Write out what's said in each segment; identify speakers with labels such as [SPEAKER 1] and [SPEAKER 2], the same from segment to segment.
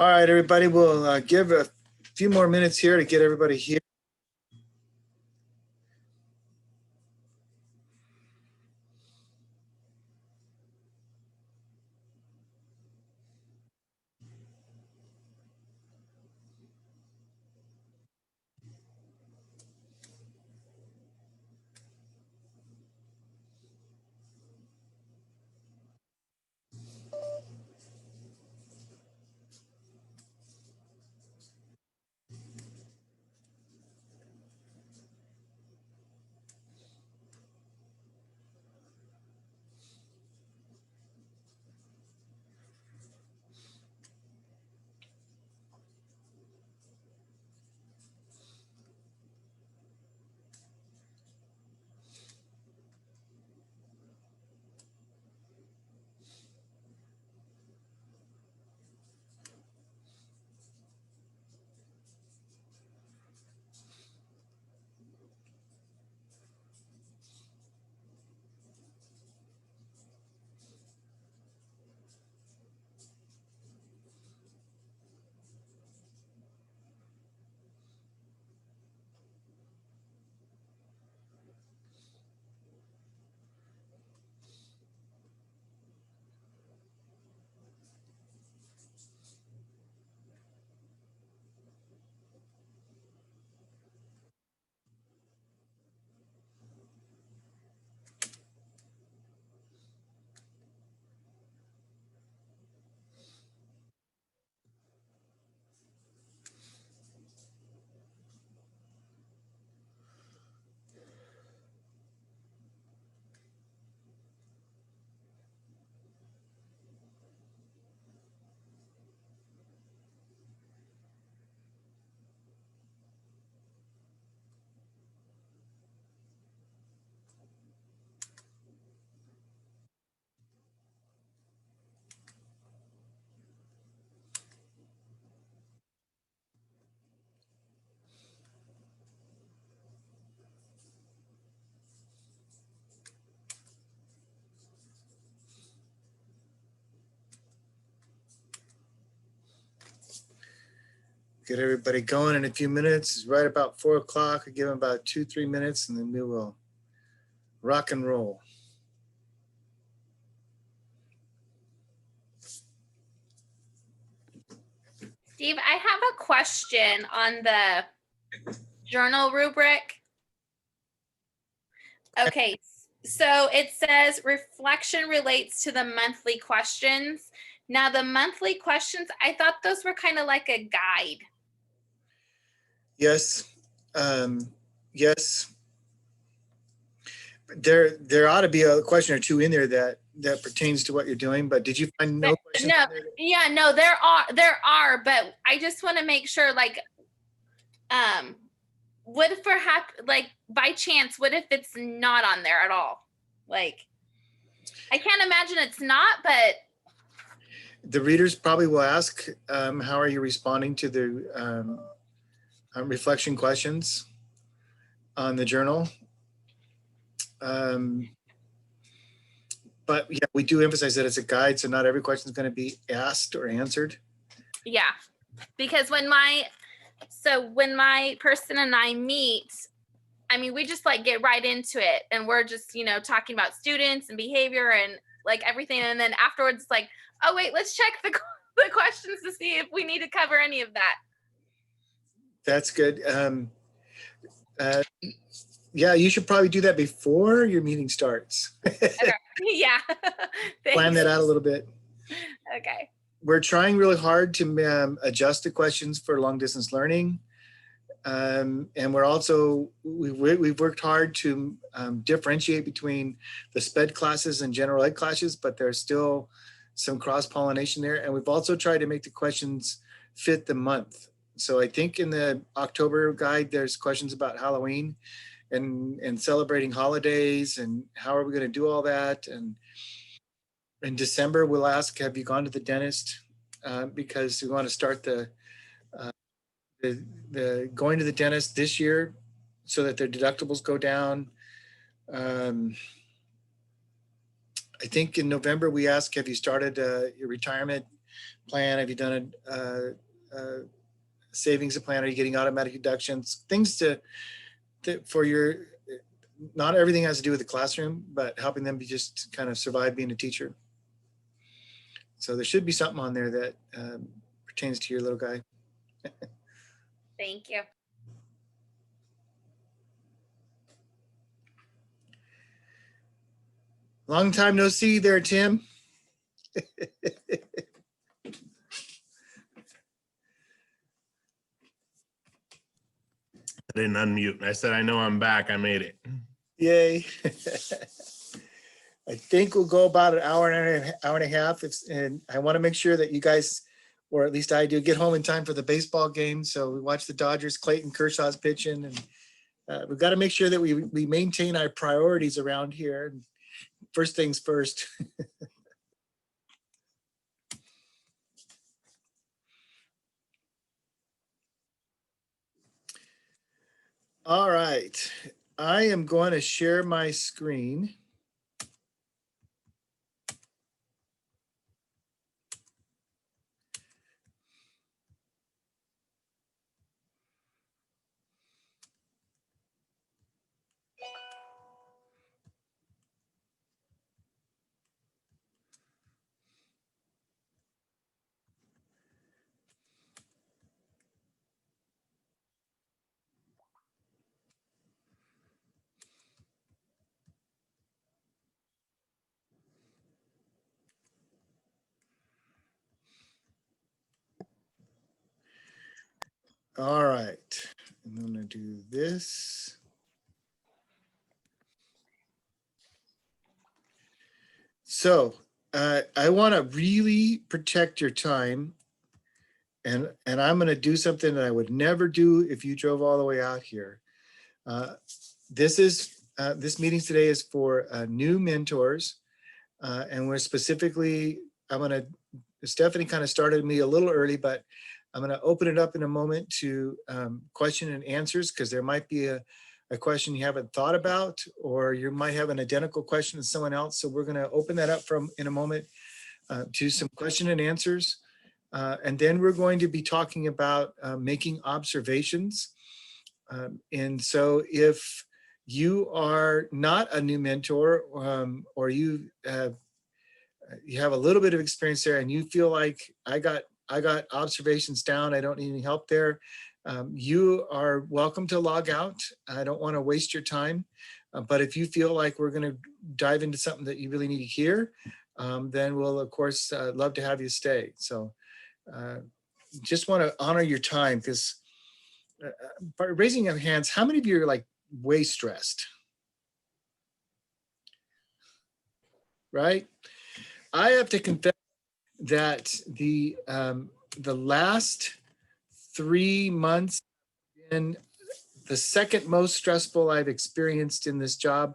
[SPEAKER 1] All right, everybody, we'll give a few more minutes here to get everybody here. Get everybody going in a few minutes. It's right about 4 o'clock. I give them about 2-3 minutes and then we will rock and roll.
[SPEAKER 2] Steve, I have a question on the journal rubric. Okay, so it says reflection relates to the monthly questions. Now the monthly questions, I thought those were kind of like a guide.
[SPEAKER 1] Yes. Yes. There ought to be a question or two in there that pertains to what you're doing, but did you find no questions?
[SPEAKER 2] No, yeah, no, there are, but I just want to make sure, like, what if perhaps, like, by chance, what if it's not on there at all? Like, I can't imagine it's not, but
[SPEAKER 1] the readers probably will ask, how are you responding to the reflection questions on the journal? But yeah, we do emphasize that it's a guide, so not every question is going to be asked or answered.
[SPEAKER 2] yeah, because when my person and I meet, I mean, we just like get right into it and we're just, talking about students and behavior and like everything. And then afterwards, it's like, oh, wait, let's check the questions to see if we need to cover any of that.
[SPEAKER 1] That's good. Yeah, you should probably do that before your meeting starts.
[SPEAKER 2] Okay. Yeah.
[SPEAKER 1] Plan that out a little bit.
[SPEAKER 2] Okay.
[SPEAKER 1] We're trying really hard to adjust the questions for long distance learning. And we're also, we've worked hard to differentiate between the SPED classes and general ed classes, but there's still some cross-pollination there. And we've also tried to make the questions fit the month. So I think in the October guide, there's questions about Halloween and celebrating holidays and how are we going to do all that. And in December, we'll ask, have you gone to the dentist? Because we want to start the going to the dentist this year so that their deductibles go down. I think in November we asked, have you started your retirement plan? Have you done a savings plan? Are you getting automatic deductions? Things for your, not everything has to do with the classroom, but helping them just kind of survive being a teacher. So there should be something on there that pertains to your little guy.
[SPEAKER 2] Thank you.
[SPEAKER 1] Long time no see there, Tim.
[SPEAKER 3] I didn't unmute. I said, I know I'm back. I made it.
[SPEAKER 1] Yay. I think we'll go about an hour and a half. And I want to make sure that you guys, or at least I do, get home in time for the baseball game. So we watch the Dodgers, Clayton Kershaw's pitching, and we've got to make sure that we maintain our priorities around here. First things first. All right, I am going to share my screen. All right, I'm going to do this. So I want to really protect your time, and I'm going to do something that I would never do if you drove all the way out here. This meeting today is for new mentors, and we're specifically, Stephanie kind of started me a little early, but I'm going to open it up in a moment to question and answers, because there might be a question you haven't thought about, or you might have an identical question to someone else. So we're going to open that up in a moment to some question and answers. And then we're going to be talking about making observations. And so if you are not a new mentor, or you have a little bit of experience there and you feel like I got observations down, I don't need any help there, you are welcome to log out. I don't want to waste your time. But if you feel like we're going to dive into something that you really need to hear, then we'll, of course, love to have you stay. So just want to honor your time, because by raising your hands, how many of you are like way stressed? Right? I have to confess that the last 3 months been the second most stressful I've experienced in this job.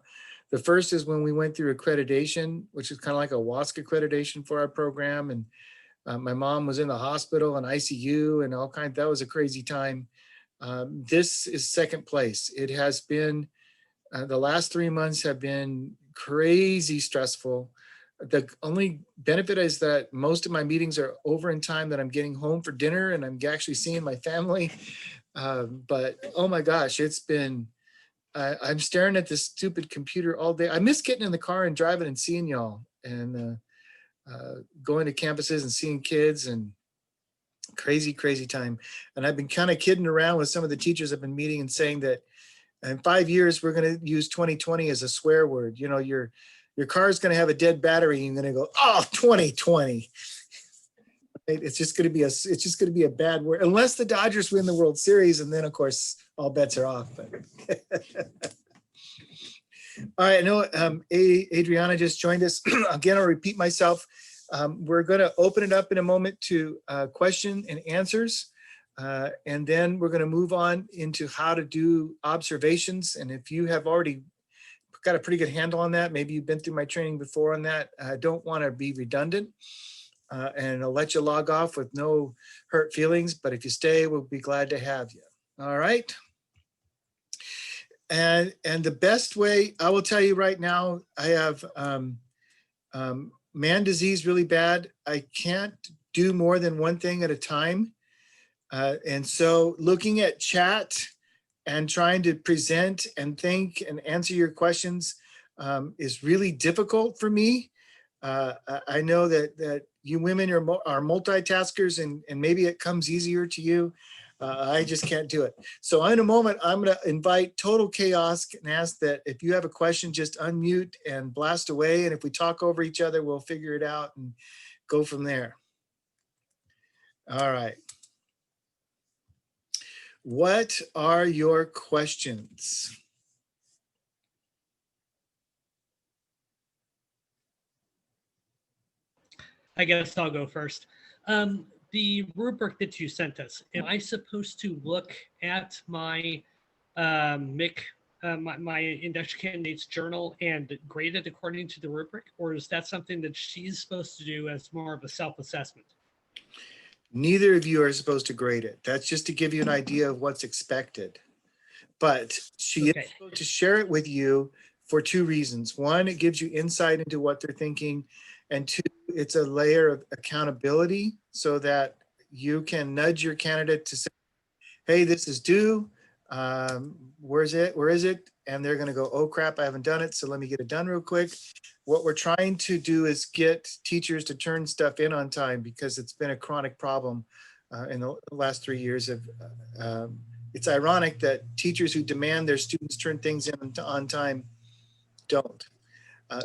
[SPEAKER 1] The first is when we went through accreditation, which is kind of like a WASC accreditation for our program. And my mom was in the hospital and ICU and all kinds. That was a crazy time. This is second place. It has been, the last 3 months have been crazy stressful. The only benefit is that most of my meetings are over in time that I'm getting home for dinner and I'm actually seeing my family. But oh my gosh, it's been, I'm staring at this stupid computer all day. I miss getting in the car and driving and seeing y'all, and going to campuses and seeing kids, and crazy time. And I've been kind of kidding around with some of the teachers I've been meeting and saying that in 5 years, we're going to use 2020 as a swear word. You know, your car's going to have a dead battery. And you're going to go, oh, 2020. It's just going to be a bad word, unless the Dodgers win the World Series. And then, of course, all bets are off. But all right, I know Adriana just joined us. Again, I'll repeat myself. We're going to open it up in a moment to question and answers. And then we're going to move on into how to do observations. And if you have already got a pretty good handle on that, maybe you've been through my training before on that, I don't want to be redundant. And I'll let you log off with no hurt feelings. But if you stay, we'll be glad to have you. All right. And the best way, I will tell you right now, I have man disease really bad. I can't do more than one thing at a time. And so looking at chat and trying to present and think and answer your questions is really difficult for me. I know that you women are multitaskers, and maybe it comes easier to you. I just can't do it. So in a moment, I'm going to invite total chaos and ask that if you have a question, just unmute and blast away. And if we talk over each other, we'll figure it out and go from there. All right. What are your questions?
[SPEAKER 4] I guess I'll go first. The rubric that you sent us, am I supposed to look at my my induction candidate's journal and grade it according to the rubric, or is that something that she's supposed to do as more of a self-assessment?
[SPEAKER 1] Neither of you are supposed to grade it. That's just to give you an idea of what's expected. But she is supposed to share it with you for two reasons. One, it gives you insight into what they're thinking. And two, it's a layer of accountability so that you can nudge your candidate to say, hey, this is due. Where is it? And they're going to go, oh crap, I haven't done it. So let me get it done real quick. What we're trying to do is get teachers to turn stuff in on time, because it's been a chronic problem in the last 3 years. It's ironic that teachers who demand their students turn things in on time don't.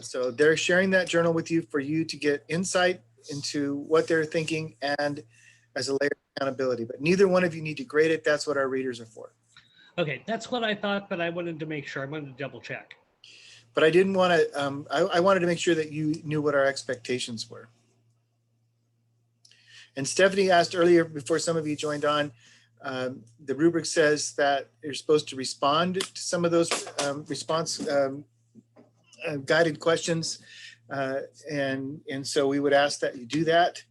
[SPEAKER 1] So they're sharing that journal with you for you to get insight into what they're thinking and as a layer of accountability. But neither one of you need to grade it. That's what our readers are for.
[SPEAKER 4] Okay, that's what I thought, but I wanted to make sure. I wanted to double check.
[SPEAKER 1] But I didn't want to, I wanted to make sure that you knew what our expectations were. And Stephanie asked earlier, before some of you joined on, the rubric says that you're supposed to respond to some of those response guided questions. And so we would ask that you do that.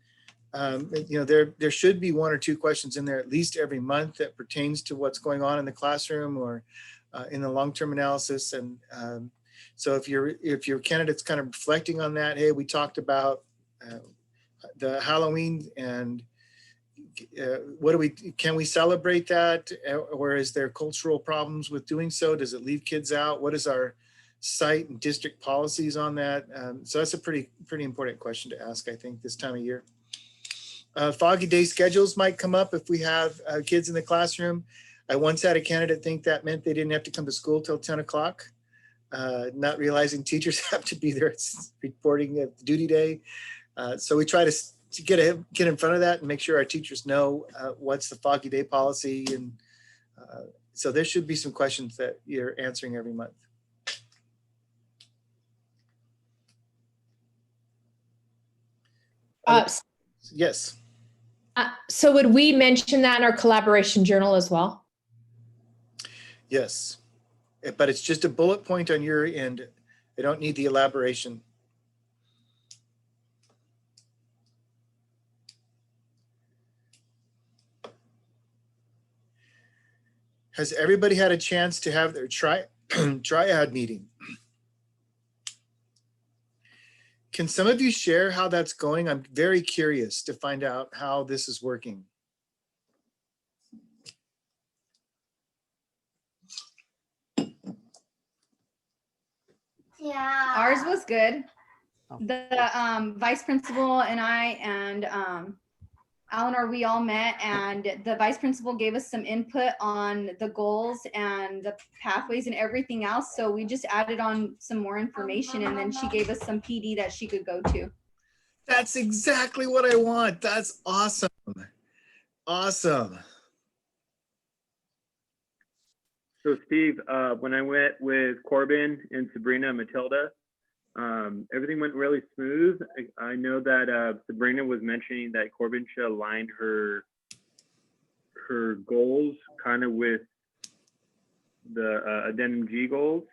[SPEAKER 1] You know, there should be 1 or 2 questions in there at least every month that pertains to what's going on in the classroom or in the long-term analysis. And so if your candidate's kind of reflecting on that, hey, we talked about the Halloween, and can we celebrate that, or is there cultural problems with doing so? Does it leave kids out? What is our site and district policies on that? So that's a pretty important question to ask, I think, this time of year. Foggy day schedules might come up if we have kids in the classroom. I once had a candidate think that meant they didn't have to come to school till 10 o'clock, not realizing teachers have to be there reporting at the duty day. So we try to get in front of that and make sure our teachers know what's the foggy day policy. And so there should be some questions that you're answering every month. Yes.
[SPEAKER 5] So would we mention that in our collaboration journal as well?
[SPEAKER 1] Yes, but it's just a bullet point on your end. I don't need the elaboration. Has everybody had a chance to have their triad meeting? Can some of you share how that's going? I'm very curious to find out how this is working.
[SPEAKER 6] Yeah. Ours was good. The vice principal and I and Eleanor, we all met, and the vice principal gave us some input on the goals and the pathways and everything else. So we just added on some more information, and then she gave us some PD that she could go to.
[SPEAKER 1] That's exactly what I want. That's awesome. Awesome.
[SPEAKER 7] So Steve, when I went with Corbin and Sabrina and Matilda, everything went really smooth. I know that Sabrina was mentioning that Corbin should align her goals kind of with the Addendum G goals.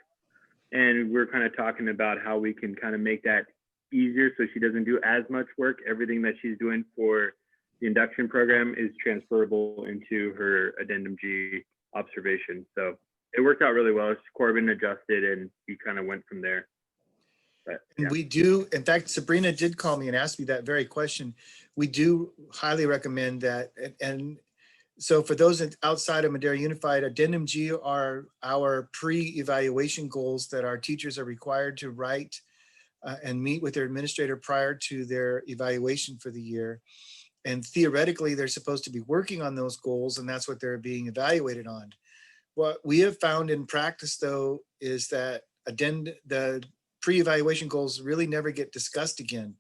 [SPEAKER 7] And we're kind of talking about how we can kind of make that easier so she doesn't do as much work. Everything that she's doing for the induction program is transferable into her Addendum G observation. So it worked out really well. Corbin adjusted and we kind of went from there. But
[SPEAKER 1] And
[SPEAKER 7] yeah.
[SPEAKER 1] we do, in fact, Sabrina did call me and ask me that very question. We do highly recommend that. And so for those outside of Madera Unified, Addendum G are our pre-evaluation goals that our teachers are required to write and meet with their administrator prior to their evaluation for the year. And theoretically, they're supposed to be working on those goals, and that's what they're being evaluated on. What we have found in practice, though, is that the pre-evaluation goals really never get discussed again.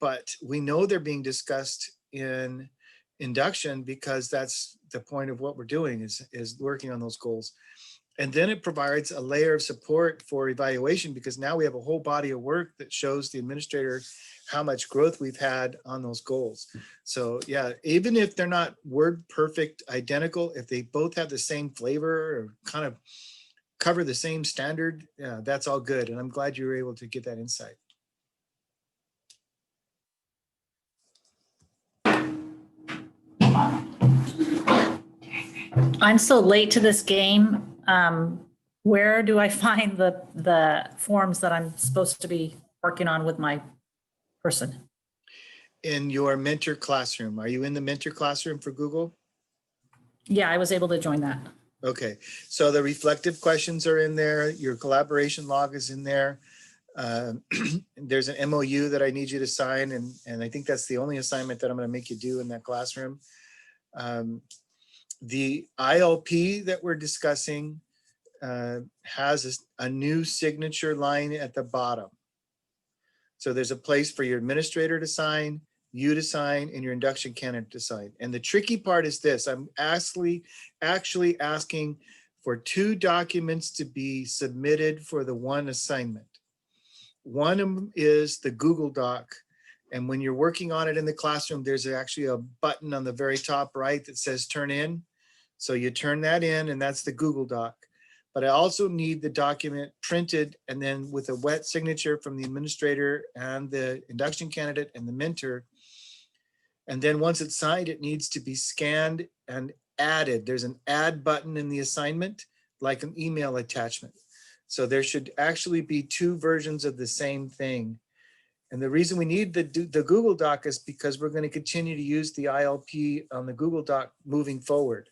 [SPEAKER 1] But we know they're being discussed in induction because that's the point of what we're doing is working on those goals. And then it provides a layer of support for evaluation because now we have a whole body of work that shows the administrator how much growth we've had on those goals. So yeah, even if they're not word perfect identical, if they both have the same flavor or kind of cover the same standard, yeah, that's all good. And I'm glad you were able to get that insight.
[SPEAKER 8] I'm so late to this game. Where do I find the forms that I'm supposed to be working on with my person?
[SPEAKER 1] In your mentor classroom, are you in the mentor classroom for Google?
[SPEAKER 8] Yeah, I was able to join that.
[SPEAKER 1] Okay, so the reflective questions are in there. Your collaboration log is in there. There's an MOU that I need you to sign, and I think that's the only assignment that I'm going to make you do in that classroom. The ILP that we're discussing has a new signature line at the bottom. So there's a place for your administrator to sign, you to sign, and your induction candidate to sign. And the tricky part is this: I'm actually asking for 2 documents to be submitted for the one assignment. One of them is the Google Doc. And when you're working on it in the classroom, there's actually a button on the very top right that says turn in. So you turn that in, and that's the Google Doc. But I also need the document printed and then with a wet signature from the administrator and the induction candidate and the mentor. And then once it's signed, it needs to be scanned and added. There's an add button in the assignment, like an email attachment. So there should actually be 2 versions of the same thing. And the reason we need the Google Doc is because we're going to continue to use the ILP on the Google Doc moving forward.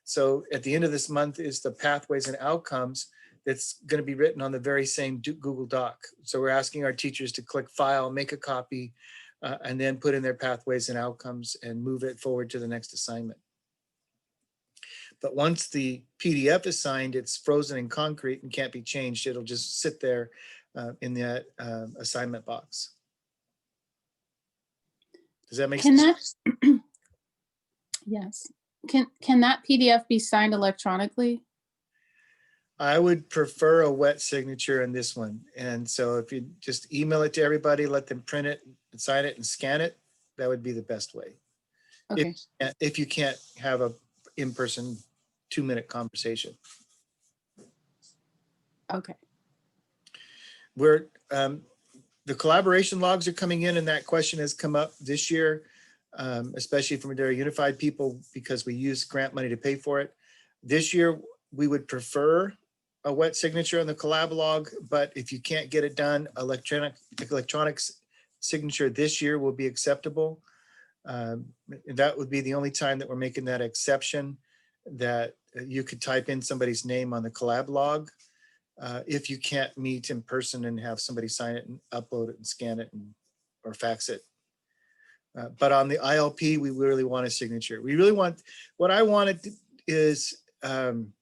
[SPEAKER 1] So at the end of this month is the pathways and outcomes that's going to be written on the very same Google Doc. So we're asking our teachers to click file, make a copy, and then put in their pathways and outcomes and move it forward to the next assignment. But once the PDF is signed, it's frozen in concrete and can't be changed. It'll just sit there in that assignment box. Does that make sense?
[SPEAKER 9] Yes. Can that PDF be signed electronically?
[SPEAKER 1] I would prefer a wet signature in this one. And so if you just email it to everybody, let them print it and sign it and scan it, that would be the best way.
[SPEAKER 9] Okay.
[SPEAKER 1] If you can't have a in-person 2-minute conversation.
[SPEAKER 9] Okay.
[SPEAKER 1] We're the collaboration logs are coming in, and that question has come up this year, especially from Madera Unified people, because we use grant money to pay for it. This year, we would prefer a wet signature on the collab log, but if you can't get it done, electronic signature this year will be acceptable. That would be the only time that we're making that exception, that you could type in somebody's name on the collab log. If you can't meet in person and have somebody sign it and upload it and scan it or fax it. But on the ILP, we really want a signature. We really want, what I wanted is an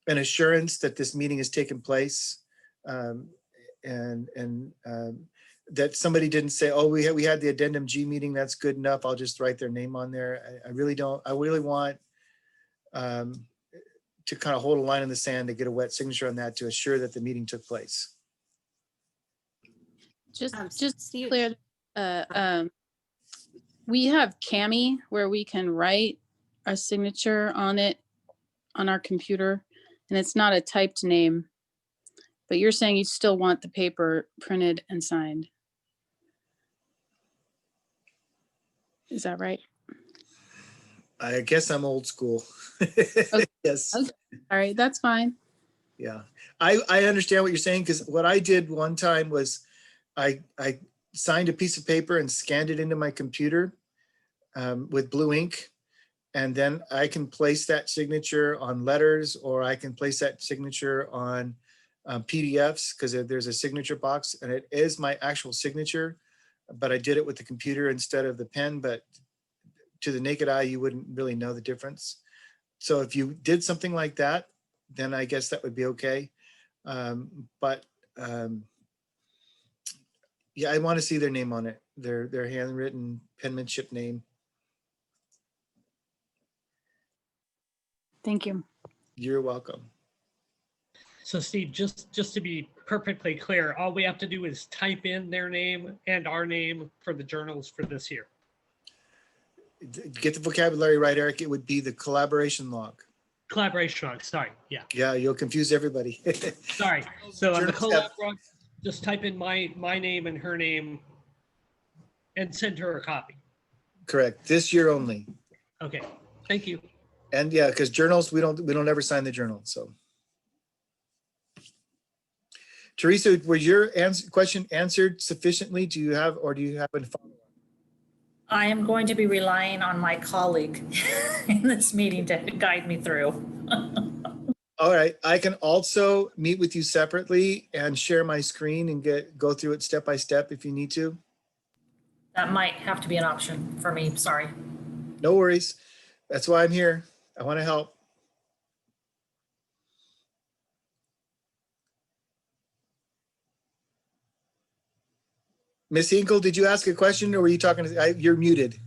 [SPEAKER 1] assurance that this meeting has taken place, and that somebody didn't say, oh, we had the Addendum G meeting, that's good enough, I'll just write their name on there. I really want to kind of hold a line in the sand to get a wet signature on that to assure that the meeting took place.
[SPEAKER 9] Just clear. We have Cami where we can write a signature on it on our computer, and it's not a typed name. But you're saying you still want the paper printed and signed. Is that right?
[SPEAKER 1] I guess I'm old school.
[SPEAKER 9] Okay.
[SPEAKER 1] Yes.
[SPEAKER 9] Okay. All right, that's fine.
[SPEAKER 1] Yeah, I understand what you're saying, because what I did one time was I signed a piece of paper and scanned it into my computer with blue ink. And then I can place that signature on letters, or I can place that signature on PDFs, because there's a signature box and it is my actual signature, but I did it with the computer instead of the pen. But to the naked eye, you wouldn't really know the difference. So if you did something like that, then I guess that would be okay. But yeah, I want to see their name on it, their handwritten penmanship name.
[SPEAKER 9] Thank you.
[SPEAKER 1] You're welcome.
[SPEAKER 4] So Steve, just to be perfectly clear, all we have to do is type in their name and our name for the journals for this year.
[SPEAKER 1] Get the vocabulary right, Eric. It would be the collaboration log.
[SPEAKER 4] Collaboration log, sorry, yeah,
[SPEAKER 1] Yeah, you'll confuse everybody.
[SPEAKER 4] sorry. So on the
[SPEAKER 1] Journals have-
[SPEAKER 4] collab log, just type in my name and her name and send her a copy.
[SPEAKER 1] Correct. This year only.
[SPEAKER 4] Okay, thank you.
[SPEAKER 1] And yeah, because journals, we don't ever sign the journal. So Teresa, was your question answered sufficiently? Do you have a follow-up?
[SPEAKER 8] I am going to be relying on my colleague in this meeting to guide me through.
[SPEAKER 1] All right, I can also meet with you separately and share my screen and go through it step by step if you need to.
[SPEAKER 8] That might have to be an option for me, sorry.
[SPEAKER 1] No worries. That's why I'm here. I want to help. Miss Hinkle, did you ask a question or were you talking to, you're muted.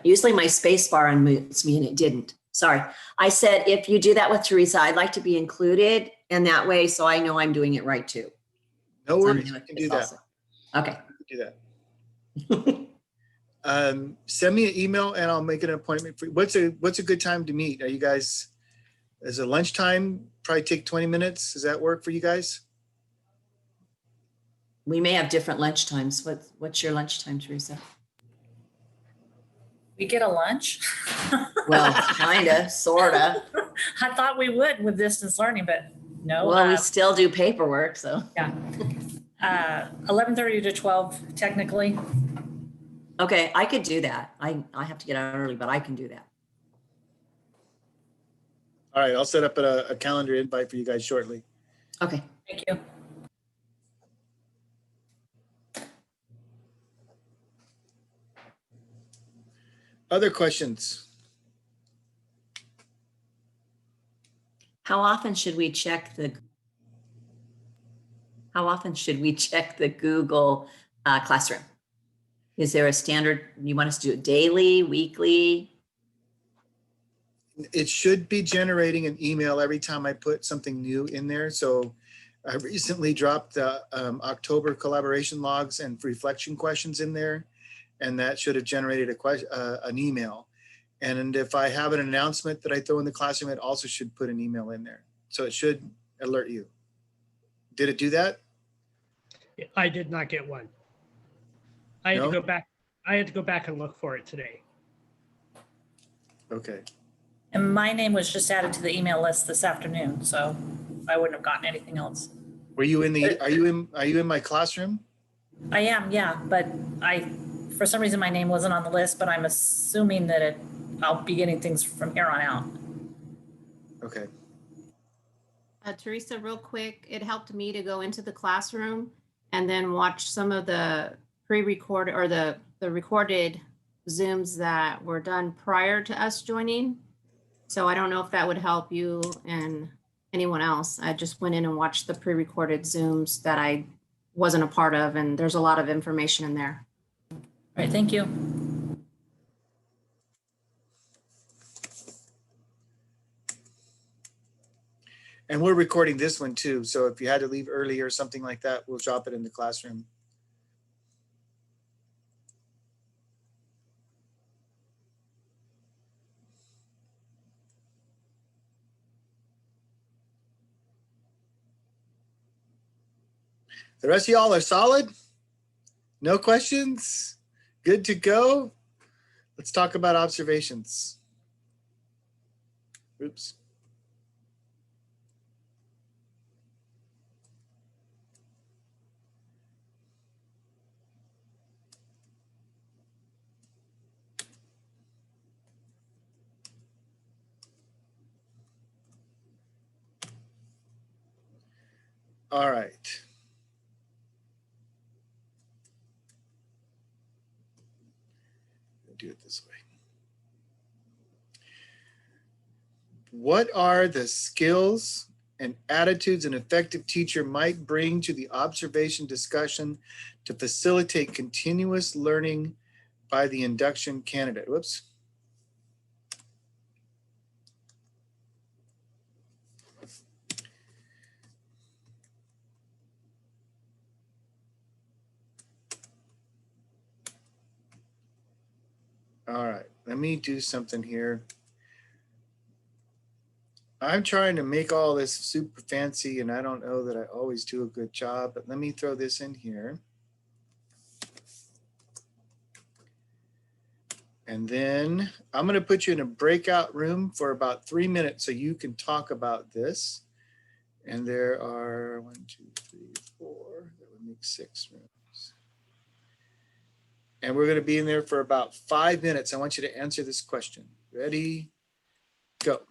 [SPEAKER 10] Usually my space bar unmutes me and it didn't. Sorry. I said, if you do that with Teresa, I'd like to be included and that way, so I know I'm doing it right too.
[SPEAKER 1] No
[SPEAKER 10] So I'm
[SPEAKER 1] worries,
[SPEAKER 10] doing
[SPEAKER 1] I can
[SPEAKER 10] it
[SPEAKER 1] do that.
[SPEAKER 10] also. Okay.
[SPEAKER 1] Do that. Send me an email and I'll make an appointment for you. What's a good time to meet? Are you guys, is it lunchtime? Probably take 20 minutes. Does that work for you guys?
[SPEAKER 10] We may have different lunch times. What's your lunchtime, Teresa?
[SPEAKER 8] We get a lunch?
[SPEAKER 10] Well, kinda, sorta.
[SPEAKER 8] I thought we would with distance learning, but no.
[SPEAKER 10] Well, we still do paperwork, so.
[SPEAKER 8] Yeah. 11:30 to 12 technically.
[SPEAKER 10] Okay, I could do that. I have to get out early, but I can do that.
[SPEAKER 1] All right, I'll set up a calendar invite for you guys shortly.
[SPEAKER 10] Okay.
[SPEAKER 8] Thank you.
[SPEAKER 1] Other questions?
[SPEAKER 10] How often should we check the Google Classroom? Is there a standard, you want us to do it daily, weekly?
[SPEAKER 1] It should be generating an email every time I put something new in there. So I recently dropped the October collaboration logs and reflection questions in there, and that should have generated an email. And if I have an announcement that I throw in the classroom, it also should put an email in there. So it should alert you. Did it do that?
[SPEAKER 4] I did not get one. I had
[SPEAKER 1] No?
[SPEAKER 4] to go back. I had to go back and look for it today.
[SPEAKER 1] Okay.
[SPEAKER 8] And my name was just added to the email list this afternoon, so I wouldn't have gotten anything else.
[SPEAKER 1] Were you in the, are you in my classroom?
[SPEAKER 8] I am, yeah, but for some reason, my name wasn't on the list, but I'm assuming that I'll be getting things from here on out.
[SPEAKER 1] Okay.
[SPEAKER 11] Teresa, real quick, it helped me to go into the classroom and then watch some of the pre-recorded or the recorded Zooms that were done prior to us joining. So I don't know if that would help you and anyone else. I just went in and watched the pre-recorded Zooms that I wasn't a part of, and there's a lot of information in there.
[SPEAKER 8] All right, thank you.
[SPEAKER 1] And we're recording this one too. So if you had to leave early or something like that, we'll drop it in the classroom. The rest of y'all are solid? No questions? Good to go? Let's talk about observations. Oops. All right. Do it this way. What are the skills and attitudes an effective teacher might bring to the observation discussion to facilitate continuous learning by the induction candidate? Whoops. All right, let me do something here. I'm trying to make all this super fancy and I don't know that I always do a good job, but let me throw this in here. And then I'm going to put you in a breakout room for about 3 minutes so you can talk about this. And there are 1, 2, 3, 4, that would make 6 rooms. And we're going to be in there for about 5 minutes. I want you to answer this question. Ready? Go.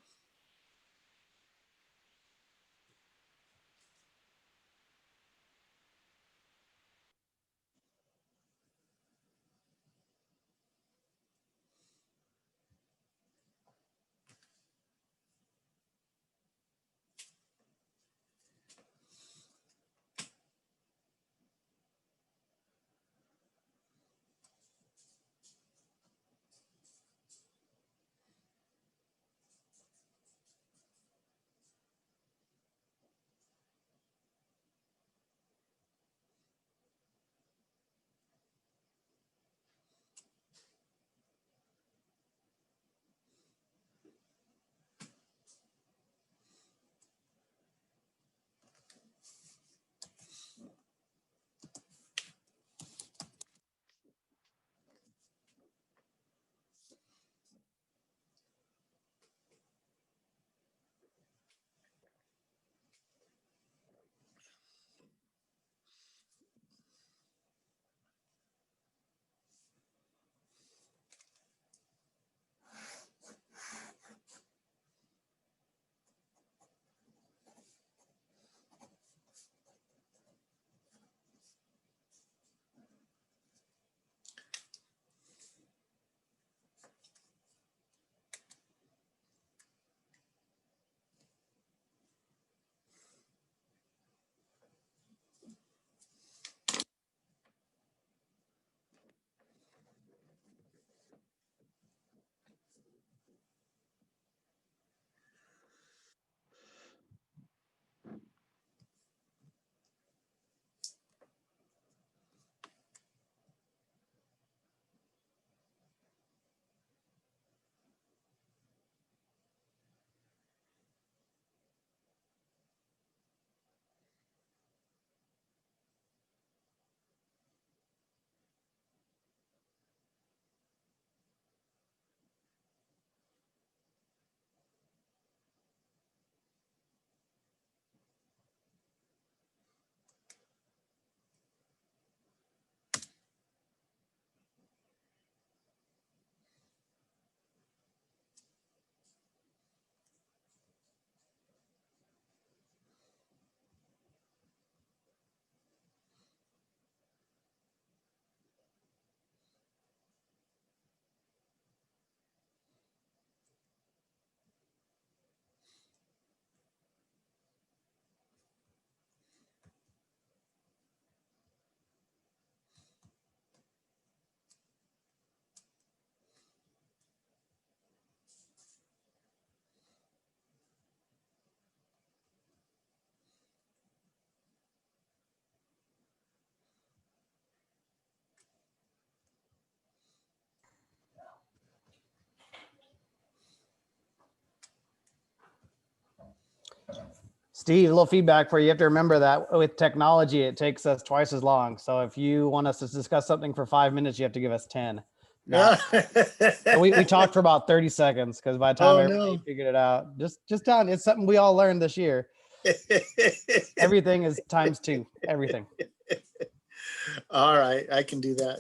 [SPEAKER 12] Steve, a little feedback for you. You have to remember that with technology, it takes us twice as long. So if you want us to discuss something for 5 minutes, you have to give us 10. Now, we talked for about 30 seconds because by the time
[SPEAKER 1] Oh,
[SPEAKER 12] everybody
[SPEAKER 1] no.
[SPEAKER 12] figured it out, just telling you, it's something we all learned this year. Everything is ×2, everything.
[SPEAKER 1] All right, I can do that.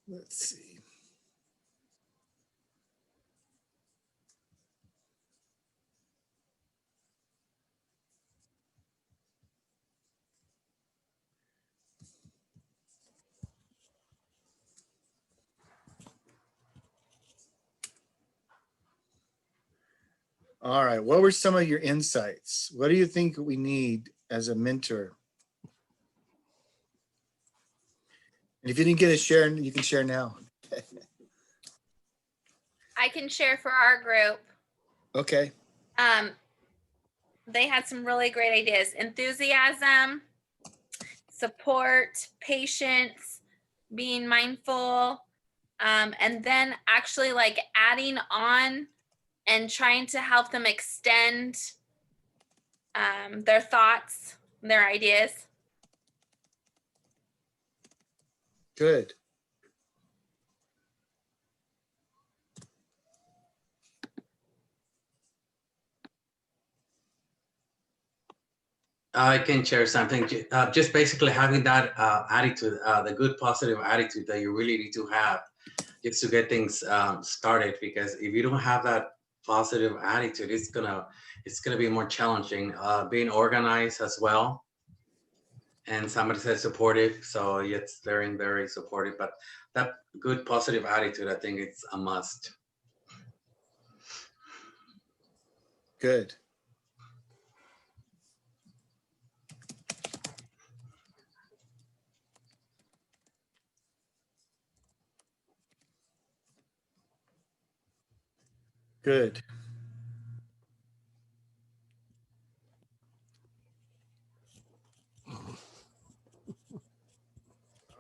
[SPEAKER 1] Let's see. All right, what were some of your insights? What do you think we need as a mentor? And if you didn't get a share, you can share now.
[SPEAKER 2] I can share for our group.
[SPEAKER 1] Okay.
[SPEAKER 2] They had some really great ideas: enthusiasm, support, patience, being mindful, and then actually like adding on and trying to help them extend their thoughts, their ideas.
[SPEAKER 1] Good.
[SPEAKER 13] I can share something. Just basically having that attitude, the good positive attitude that you really need to have just to get things started. Because if you don't have that positive attitude, it's gonna be more challenging. Being organized as well, and somebody said supportive, so it's very, very supportive. But that good positive attitude, I think it's a must.
[SPEAKER 1] Good. Good.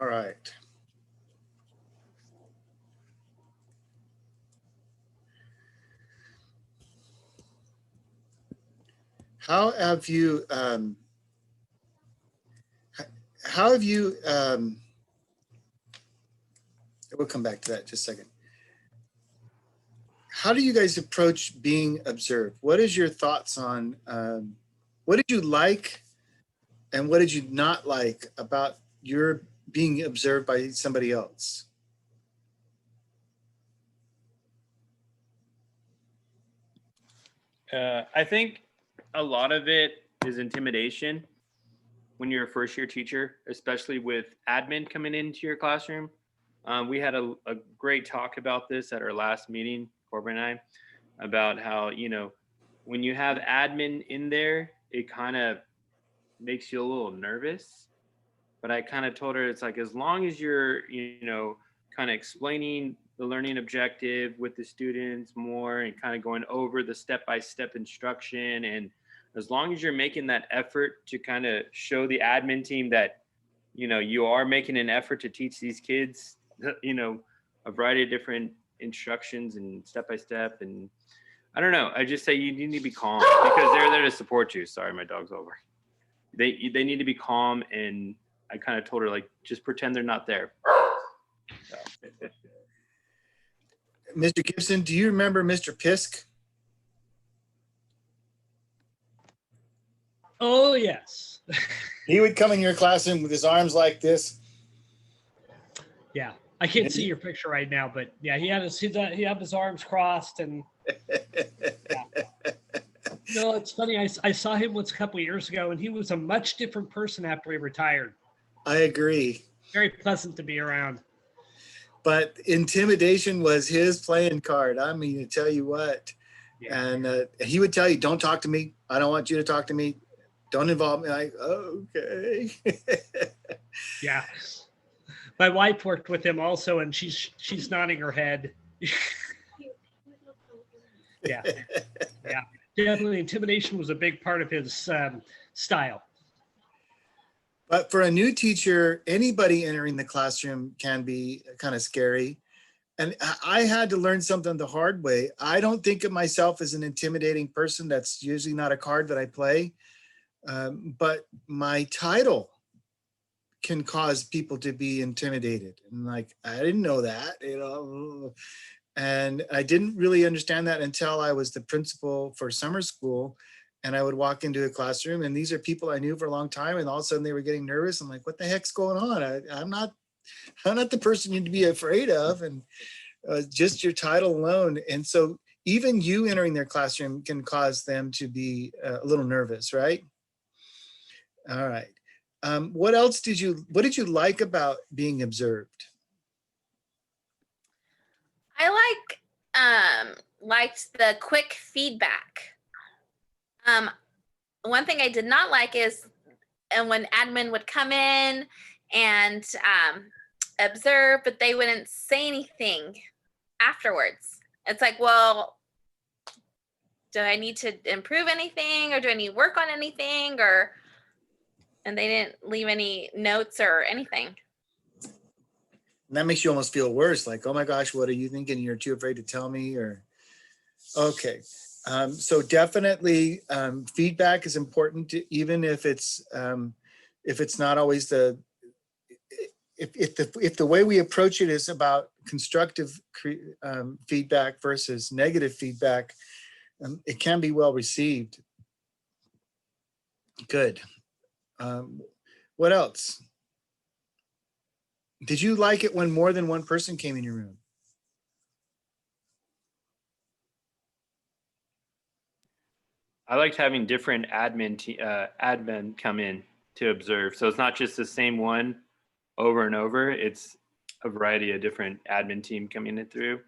[SPEAKER 1] All right. How have you we'll come back to that in just a second. How do you guys approach being observed? What is your thoughts on what did you like and what did you not like about your being observed by somebody else?
[SPEAKER 14] I think a lot of it is intimidation when you're a first year teacher, especially with admin coming into your classroom. We had a great talk about this at our last meeting, Corbin and I, about how, you know, when you have admin in there, it kind of makes you a little nervous. But I kind of told her, it's like, as long as you're, you know, kind of explaining the learning objective with the students more and kind of going over the step-by-step instruction, and as long as you're making that effort to kind of show the admin team that, you know, you are making an effort to teach these kids, you know, a variety of different instructions and step-by-step. And I don't know, I just say you need to be calm because they're there to support you. Sorry, my dog's over. They need to be calm, and I kind of told her, like, just pretend they're not there. So.
[SPEAKER 1] Mr. Gibson, do you remember Mr. Pisk?
[SPEAKER 4] Oh, yes.
[SPEAKER 1] He would come in your classroom with his arms like this.
[SPEAKER 4] Yeah, I can't see your picture right now, but yeah, he had his arms crossed, and yeah. No, it's funny. I saw him once a couple of years ago, and he was a much different person after he retired.
[SPEAKER 1] I agree.
[SPEAKER 4] Very pleasant to be around.
[SPEAKER 1] But intimidation was his playing card. I mean, to tell you what. Yeah. And he would tell you, don't talk to me. I don't want you to talk to me. Don't involve me. Like, okay.
[SPEAKER 4] Yeah. My wife worked with him also, and she's nodding her head. Yeah. Yeah. Definitely intimidation was a big part of his style.
[SPEAKER 1] But for a new teacher, anybody entering the classroom can be kind of scary. And I had to learn something the hard way. I don't think of myself as an intimidating person. That's usually not a card that I play. But my title can cause people to be intimidated. And like, I didn't know that, you know. And I didn't really understand that until I was the principal for summer school. And I would walk into a classroom, and these are people I knew for a long time, and all of a sudden they were getting nervous. I'm like, what the heck's going on? I'm not the person you need to be afraid of. And just your title alone. And so even you entering their classroom can cause them to be a little nervous, right? All right. What did you like about being observed?
[SPEAKER 2] I liked the quick feedback. One thing I did not like is when admin would come in and observe, but they wouldn't say anything afterwards. It's like, well, do I need to improve anything, or do I need to work on anything, and they didn't leave any notes or anything.
[SPEAKER 1] And that makes you almost feel worse, like, oh my gosh, what are you thinking? You're too afraid to tell me, or okay. So definitely feedback is important, even if it's not always if the way we approach it is about constructive feedback versus negative feedback, it can be well received. Good. What else? Did you like it when more than one person came in your room?
[SPEAKER 14] I liked having different admin come in to observe. So it's not just the same one over and over. It's a variety of different admin team coming in through.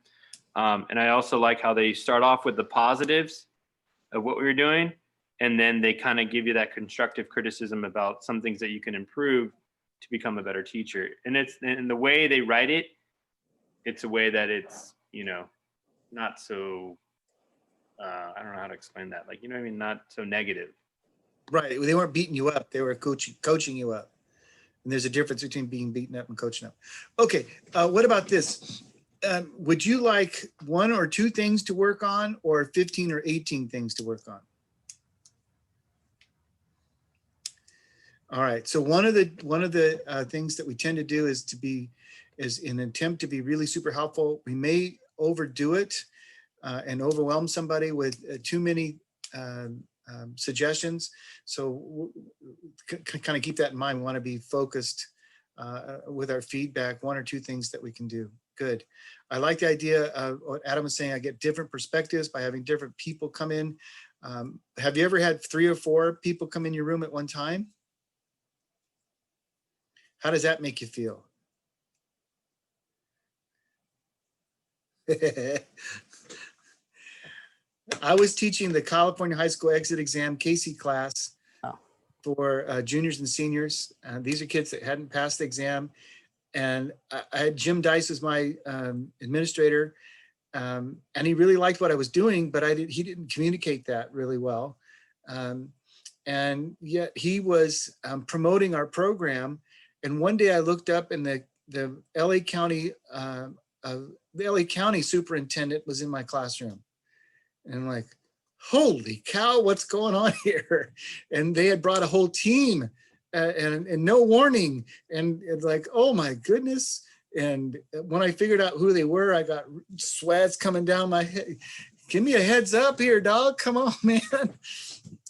[SPEAKER 14] And I also like how they start off with the positives of what we were doing, and then they kind of give you that constructive criticism about some things that you can improve to become a better teacher. And it's in the way they write it, it's a way that it's, not so, I don't know how to explain that. Like, you know what I mean? Not so negative.
[SPEAKER 1] Right. They weren't beating you up. They were coaching you up. And there's a difference between being beaten up and coaching up. Okay. What about this? Would you like 1 or 2 things to work on, or 15 or 18 things to work on? All right. So one of the things that we tend to do is in an attempt to be really super helpful. We may overdo it and overwhelm somebody with too many suggestions. So kind of keep that in mind. We want to be focused with our feedback, 1 or 2 things that we can do. Good. I like the idea of what Adam was saying. I get different perspectives by having different people come in. Have you ever had 3 or 4 people come in your room at one time? How does that make you feel? I was teaching the California High School Exit Exam Casey class for juniors and seniors. These are kids that hadn't passed the exam. And I had Jim Dice as my administrator. And he really liked what I was doing, but he didn't communicate that really well. And yet he was promoting our program. And one day I looked up, and the LA County superintendent was in my classroom. And I'm like, holy cow, what's going on here? And they had brought a whole team and no warning. And it's like, oh my goodness. And when I figured out who they were, I got sweats coming down my head. Give me a heads up here, dog. Come on, man.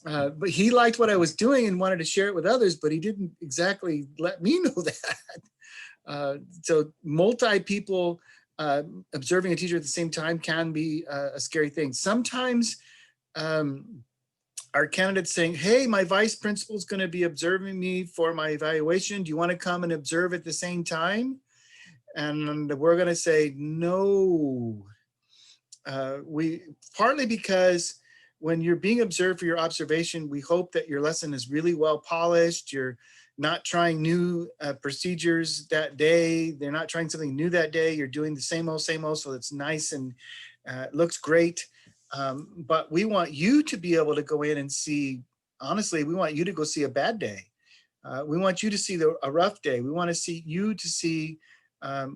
[SPEAKER 1] But he liked what I was doing and wanted to share it with others, but he didn't exactly let me know that. So multi-people observing a teacher at the same time can be a scary thing. Sometimes our candidates saying, hey, my vice principal is going to be observing me for my evaluation. Do you want to come and observe at the same time? And we're going to say no. Partly because when you're being observed for your observation, we hope that your lesson is really well polished. You're not trying new procedures that day. They're not trying something new that day. You're doing the same old, so it's nice and it looks great. But we want you to be able to go in and see, honestly, we want you to go see a bad day. We want you to see a rough day. We want to see you to see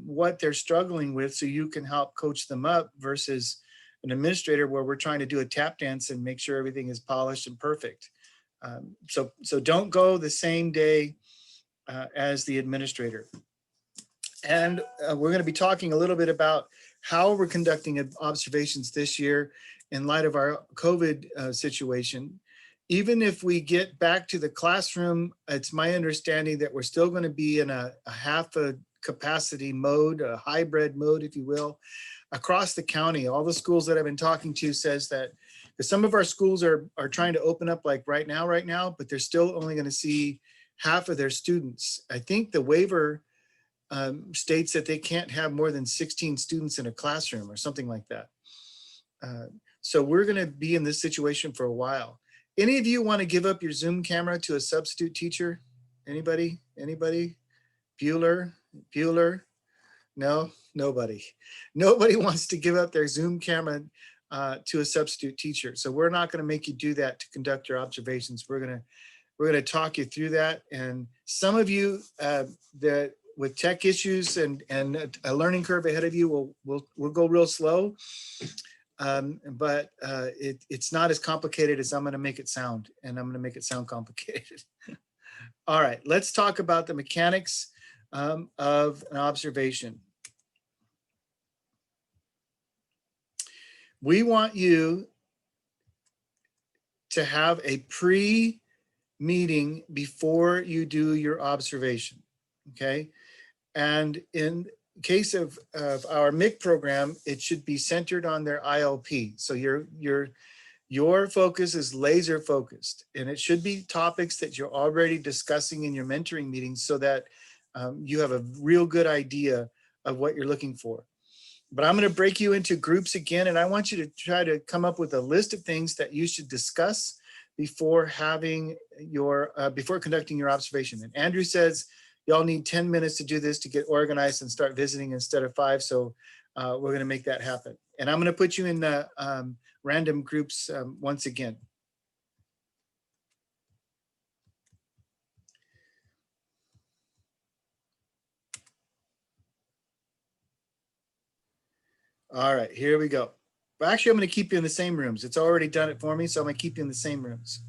[SPEAKER 1] what they're struggling with so you can help coach them up versus an administrator where we're trying to do a tap dance and make sure everything is polished and perfect. So don't go the same day as the administrator. And we're going to be talking a little bit about how we're conducting observations this year in light of our COVID situation. Even if we get back to the classroom, it's my understanding that we're still going to be in a half a capacity mode, a hybrid mode, if you will, across the county. All the schools that I've been talking to says that, because some of our schools are trying to open up like right now, but they're still only going to see half of their students. I think the waiver states that they can't have more than 16 students in a classroom or something like that. So we're going to be in this situation for a while. Any of you want to give up your Zoom camera to a substitute teacher? Anybody? Bueller? No, nobody. Nobody wants to give up their Zoom camera to a substitute teacher. So we're not going to make you do that to conduct your observations. We're going to talk you through that. And some of you that with tech issues and a learning curve ahead of you, we'll go real slow. But it's not as complicated as I'm going to make it sound, and I'm going to make it sound complicated. All right, let's talk about the mechanics of an observation. We want you to have a pre-meeting before you do your observation, okay? And in case of our MIC program, it should be centered on their ILP. So your focus is laser focused, and it should be topics that you're already discussing in your mentoring meetings so that you have a real good idea of what you're looking for. But I'm going to break you into groups again, and I want you to try to come up with a list of things that you should discuss before having your before conducting your observation. And Andrew says y'all need 10 minutes to do this to get organized and start visiting instead of 5. So we're going to make that happen. And I'm going to put you in the random groups once again. All right, here we go. But actually, I'm going to keep you in the same rooms. It's already done it for me, so I'm going to keep you in the same rooms.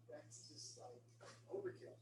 [SPEAKER 1] That's just like overkill.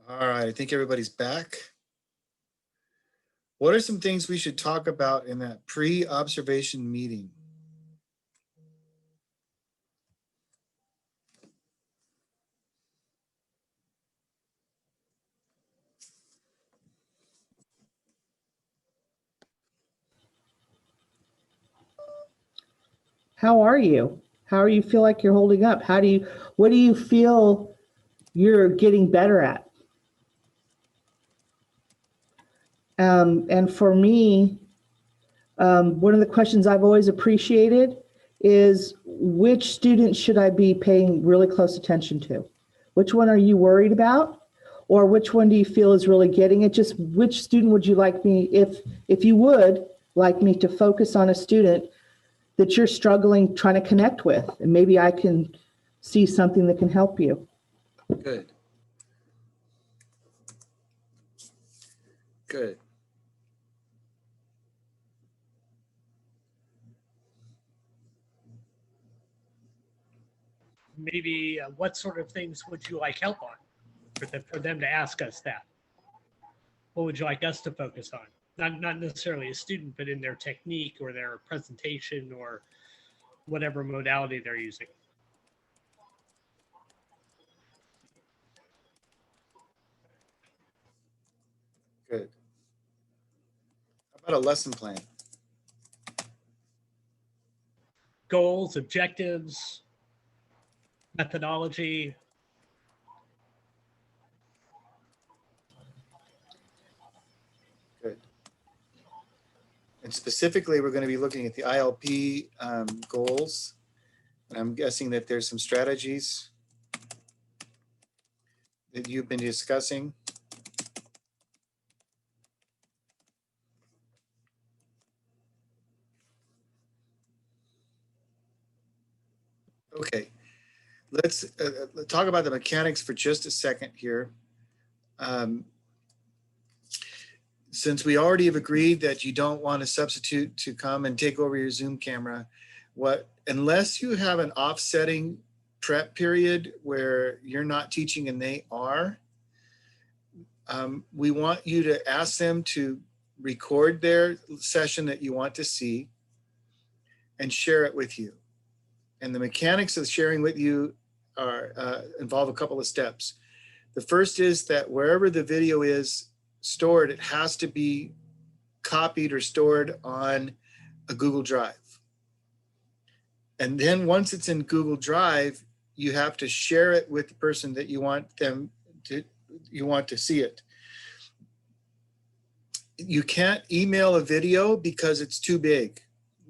[SPEAKER 1] All right, I think everybody's back. What are some things we should talk about in that pre-observation meeting?
[SPEAKER 15] How are you? How are you feel like you're holding up? What do you feel you're getting better at? And for me, one of the questions I've always appreciated is which student should I be paying really close attention to? Which one are you worried about? Or which one do you feel is really getting it? Just which student would you like me, if you would like me to focus on a student that you're struggling trying to connect with, and maybe I can see something that can help you.
[SPEAKER 1] Good. Good.
[SPEAKER 4] Maybe what sort of things would you like help on for them to ask us that? What would you like us to focus on? Not necessarily a student, but in their technique or their presentation or whatever modality they're using.
[SPEAKER 1] Good. How about a lesson plan?
[SPEAKER 4] Goals, objectives, methodology.
[SPEAKER 1] Good. And specifically, we're going to be looking at the ILP goals. And I'm guessing that there's some strategies that you've been discussing. Okay, let's talk about the mechanics for just a second here. Since we already have agreed that you don't want a substitute to come and take over your Zoom camera, unless you have an offsetting prep period where you're not teaching and they are, we want you to ask them to record their session that you want to see and share it with you. And the mechanics of sharing with you involve a couple of steps. The first is that wherever the video is stored, it has to be copied or stored on a Google Drive. And then once it's in Google Drive, you have to share it with the person that you want to see it. You can't email a video because it's too big.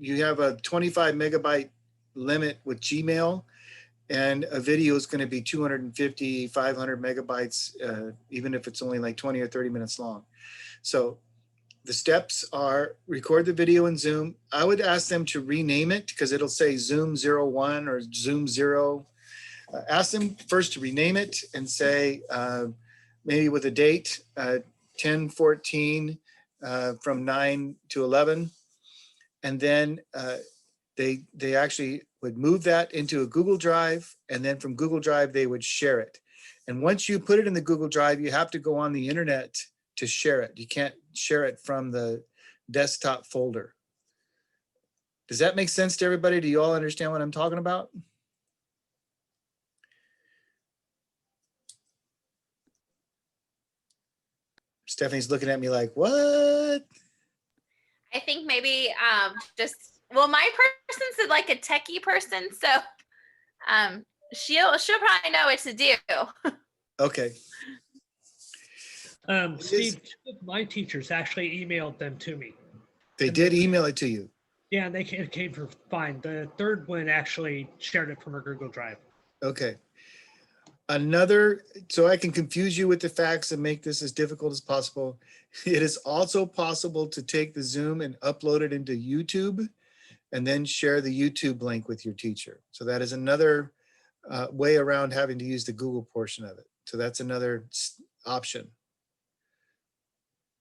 [SPEAKER 1] You have a 25 megabyte limit with Gmail, and a video is going to be 250, 500 megabytes, even if it's only like 20 or 30 minutes long. So the steps are record the video in Zoom. I would ask them to rename it because it'll say Zoom 01 or Zoom 0. Ask them first to rename it and say, maybe with a date, 10/14 from 9 to 11. And then they actually would move that into a Google Drive, and then from Google Drive, they would share it. And once you put it in the Google Drive, you have to go on the internet to share it. You can't share it from the desktop folder. Does that make sense to everybody? Do you all understand what I'm talking about? Stephanie's looking at me like, what?
[SPEAKER 2] I think maybe well, my person's like a techie person, so she'll probably know what to do.
[SPEAKER 1] Okay.
[SPEAKER 4] Steve, my teachers actually emailed them to me.
[SPEAKER 1] They did email it to you?
[SPEAKER 4] Yeah, and it came for fine. The third one actually shared it from her Google Drive.
[SPEAKER 1] Okay. So I can confuse you with the facts and make this as difficult as possible. It is also possible to take the Zoom and upload it into YouTube and then share the YouTube link with your teacher. So that is another way around having to use the Google portion of it. So that's another option.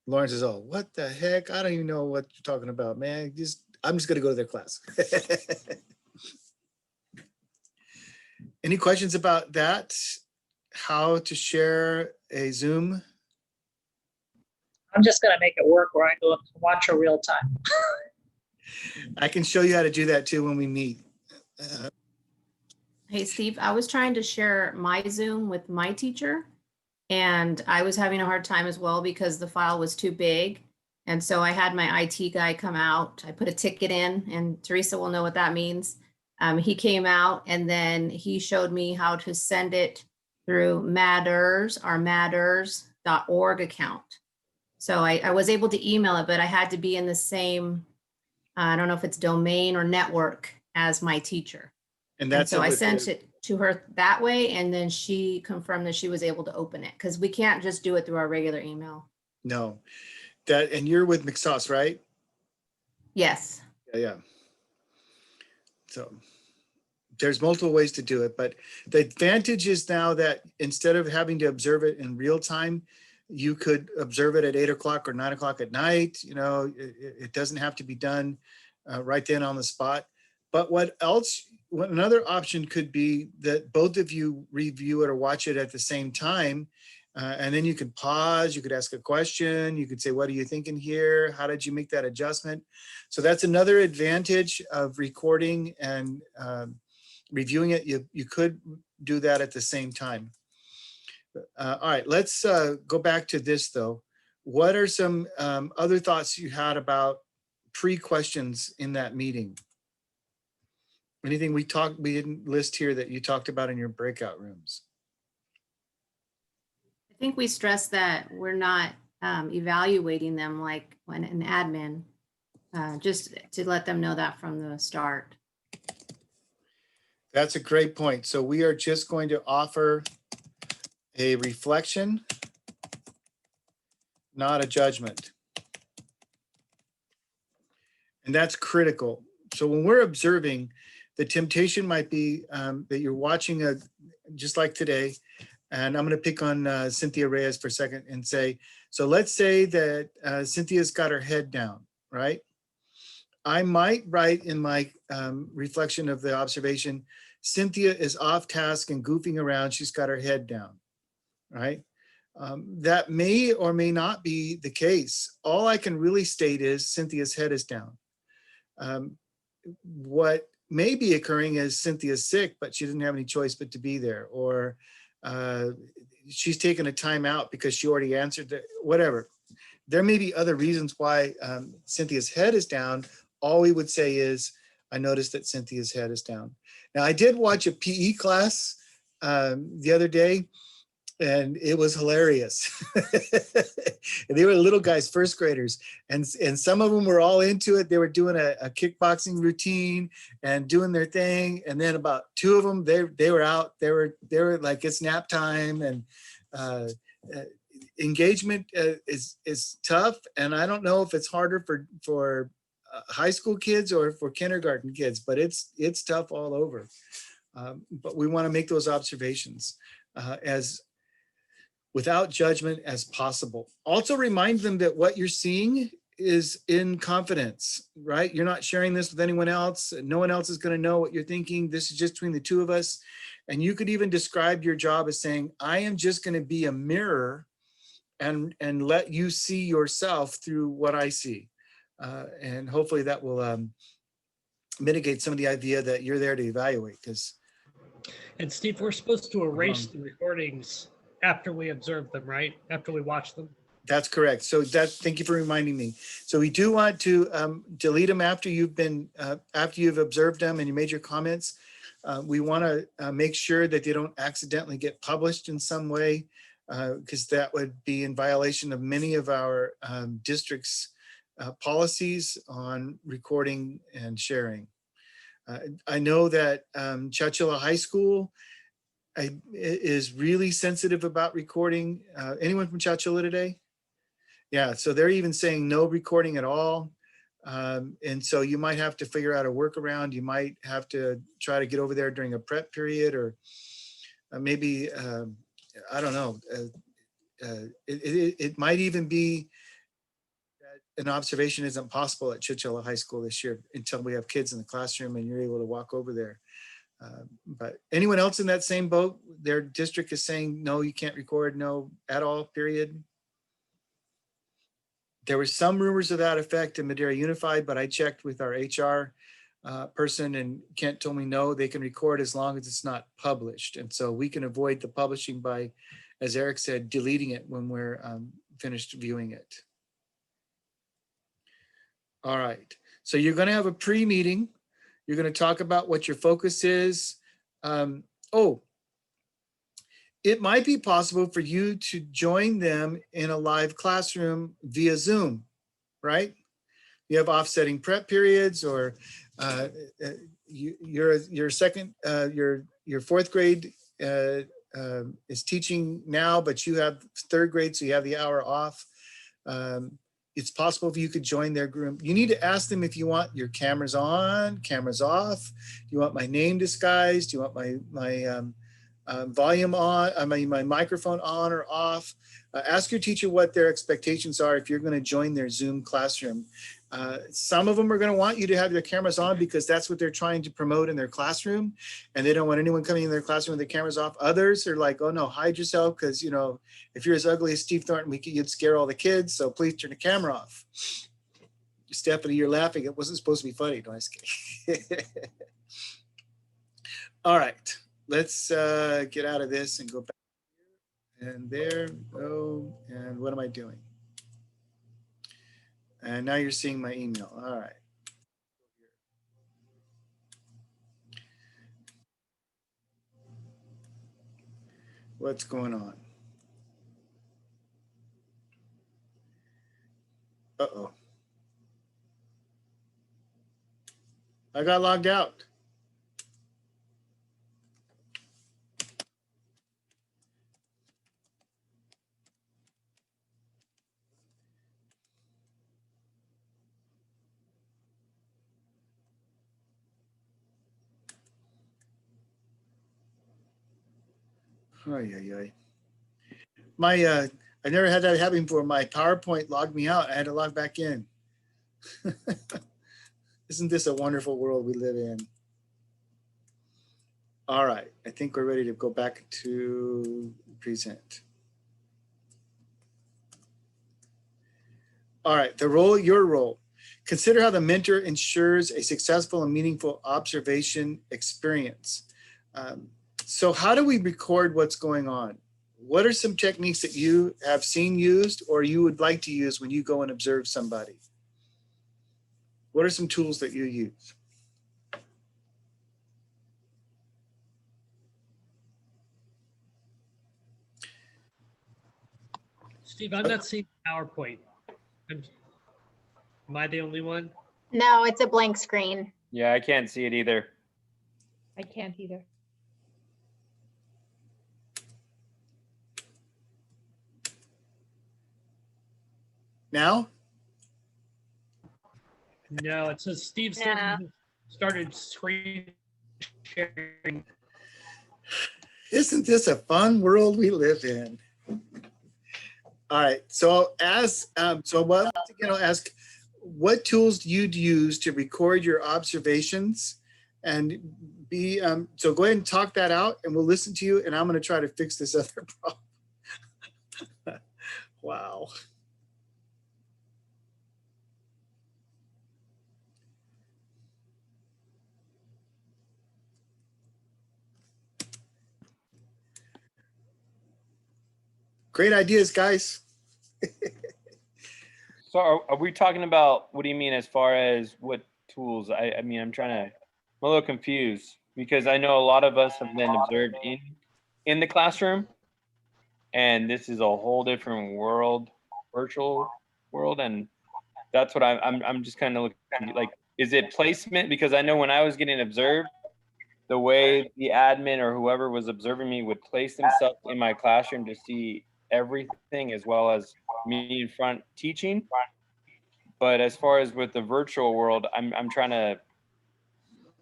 [SPEAKER 1] Lawrence is all, what the heck? I don't even know what you're talking about, man. I'm just gonna go to their class. Any questions about that? how to share a Zoom?
[SPEAKER 8] I'm just gonna make it work where I go watch her real time.
[SPEAKER 1] I can show you how to do that too when we meet.
[SPEAKER 11] Hey, Steve, I was trying to share my Zoom with my teacher, and I was having a hard time as well because the file was too big. And so I had my IT guy come out. I put a ticket in, and Teresa will know what that means. He came out and then he showed me how to send it through Matters, our matters.org account. So I was able to email it, but I had to be in the same, I don't know if it's domain or network as my teacher.
[SPEAKER 1] And
[SPEAKER 11] And
[SPEAKER 1] that's
[SPEAKER 11] so I
[SPEAKER 1] with
[SPEAKER 11] sent
[SPEAKER 1] the-
[SPEAKER 11] it to her that way, and then she confirmed that she was able to open it because we can't just do it through our regular email.
[SPEAKER 1] No, that, and you're with McSauce, right?
[SPEAKER 11] Yes.
[SPEAKER 1] Yeah. So there's multiple ways to do it, but the advantage is now that instead of having to observe it in real time, you could observe it at 8 o'clock or 9 o'clock at night. You know, it doesn't have to be done right then on the spot. But what another option could be that both of you review it or watch it at the same time. And then you could pause, you could ask a question, you could say, what are you thinking here? How did you make that adjustment? So that's another advantage of recording and reviewing it. You could do that at the same time. All right, let's go back to this though. What are some other thoughts you had about pre-questions in that meeting? Anything we didn't list here that you talked about in your breakout rooms?
[SPEAKER 11] I think we stress that we're not evaluating them like when an admin, just to let them know that from the start.
[SPEAKER 1] That's a great point. So we are just going to offer a reflection, not a judgment. And that's critical. So when we're observing, the temptation might be that you're watching just like today, and I'm going to pick on Cynthia Reyes for a second and say, so let's say that Cynthia's got her head down, right? I might write in my reflection of the observation, Cynthia is off task and goofing around. She's got her head down, right? That may or may not be the case. All I can really state is Cynthia's head is down. What may be occurring is Cynthia's sick, but she didn't have any choice but to be there, or she's taken a time out because she already answered whatever. There may be other reasons why Cynthia's head is down. All we would say is, I noticed that Cynthia's head is down. Now, I did watch a PE class the other day, and it was hilarious. And they were little guys, first graders, and some of them were all into it. They were doing a kickboxing routine and doing their thing. And then about two of them, they were out. They were like, it's nap time, and engagement is tough. And I don't know if it's harder for high school kids or for kindergarten kids, but it's tough all over. But we want to make those observations as without judgment as possible. Also remind them that what you're seeing is in confidence, right? You're not sharing this with anyone else. No one else is going to know what you're thinking. This is just between the two of us. And you could even describe your job as saying, I am just going to be a mirror and let you see yourself through what I see. And hopefully that will mitigate some of the idea that you're there to evaluate.
[SPEAKER 4] And Steve, we're supposed to erase the recordings after we observe them, right? After we watch them.
[SPEAKER 1] That's correct. So thank you for reminding me. So we do want to delete them after you've observed them and you made your comments. We want to make sure that they don't accidentally get published in some way, because that would be in violation of many of our district's policies on recording and sharing. I know that Chowchilla High School is really sensitive about recording. Anyone from Chowchilla today? Yeah, so they're even saying no recording at all. And so you might have to figure out a workaround. You might have to try to get over there during a prep period, or maybe, I don't know. It might even be that an observation isn't possible at Chowchilla High School this year until we have kids in the classroom and you're able to walk over there. But anyone else in that same boat? Their district is saying, no, you can't record, no, at all, period. There were some rumors of that effect in Madera Unified, but I checked with our HR person, and Kent told me, no, they can record as long as it's not published. And so we can avoid the publishing by, as Eric said, deleting it when we're finished viewing it. All right, so you're gonna have a pre-meeting. You're gonna talk about what your focus is. It might be possible for you to join them in a live classroom via Zoom, right? You have offsetting prep periods, or your fourth grade is teaching now, but you have third grade, so you have the hour off. It's possible if you could join their group. You need to ask them if you want your cameras on, cameras off. Do you want my name disguised? Do you want my volume on, my microphone on or off? Ask your teacher what their expectations are if you're going to join their Zoom classroom. Some of them are going to want you to have your cameras on because that's what they're trying to promote in their classroom, and they don't want anyone coming in their classroom with their cameras off. Others are like, oh no, hide yourself, because if you're as ugly as Steve Thornton, you'd scare all the kids, so please turn the camera off. Stephanie, you're laughing. It wasn't supposed to be funny. No, I was kidding. All right, let's get out of this and go back. And there we go. And what am I doing? And now you're seeing my email. All right. What's going on? Uh-oh. I got logged out. My I never had that happen before. My PowerPoint logged me out. I had to log back in. Isn't this a wonderful world we live in? All right, I think we're ready to go back to present. All right, your role. Consider how the mentor ensures a successful and meaningful observation experience. So how do we record what's going on? What are some techniques that you have seen used or you would like to use when you go and observe somebody? What are some tools that you use?
[SPEAKER 4] Steve, I'm not seeing PowerPoint. Am I the only one?
[SPEAKER 16] No, it's a blank screen.
[SPEAKER 14] Yeah, I can't see it either.
[SPEAKER 5] I can't either.
[SPEAKER 1] Now?
[SPEAKER 4] No, it says Steve started screen sharing.
[SPEAKER 1] Isn't this a fun world we live in? All right, so once again, I'll ask, what tools do you use to record your observations? And so go ahead and talk that out and we'll listen to you, and I'm gonna try to fix this other problem. Wow. Great ideas, guys.
[SPEAKER 14] So are we talking about, what do you mean as far as what tools? I mean, I'm a little confused because I know a lot of us have been observed in the classroom, and this is a whole different world, virtual world. And that's what I'm just kind of looking like, is it placement? Because I know when I was getting observed, the way the admin or whoever was observing me would place themselves in my classroom to see everything as well as me in front teaching. But as far as with the virtual world, I'm trying to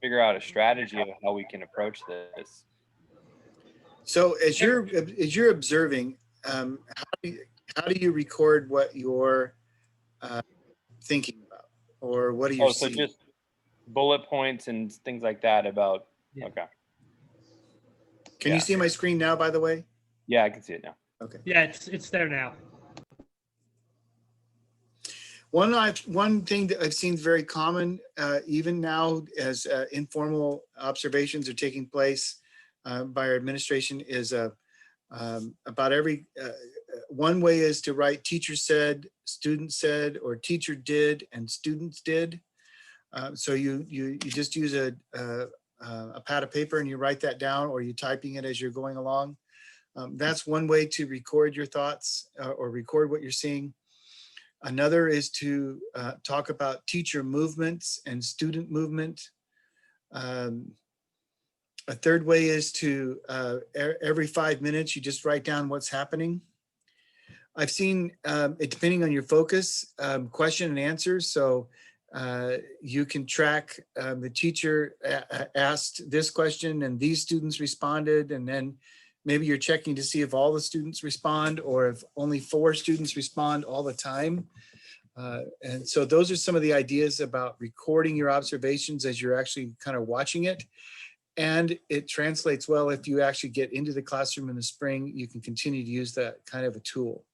[SPEAKER 14] figure out a strategy of how we can approach this.
[SPEAKER 1] So as you're observing, how do you record what you're thinking about, or what are you seeing?
[SPEAKER 14] So just bullet points and things like that about.
[SPEAKER 4] Yeah.
[SPEAKER 14] Okay.
[SPEAKER 1] Can you see my screen now, by the way?
[SPEAKER 14] Yeah, I can see it now.
[SPEAKER 1] Okay.
[SPEAKER 4] Yeah, it's there now.
[SPEAKER 1] One thing that I've seen very common, even now as informal observations are taking place by our administration, is about every, one way is to write teacher said, student said, or teacher did and students did. So you just use a pad of paper and you write that down, or you typing it as you're going along. That's one way to record your thoughts or record what you're seeing. Another is to talk about teacher movements and student movement. A third way is to every 5 minutes, you just write down what's happening. I've seen, it depending on your focus, question and answers. So you can track the teacher asked this question and these students responded, and then maybe you're checking to see if all the students respond or if only 4 students respond all the time. And so those are some of the ideas about recording your observations as you're actually kind of watching it. And it translates well if you actually get into the classroom in the spring, you can continue to use that kind of a tool.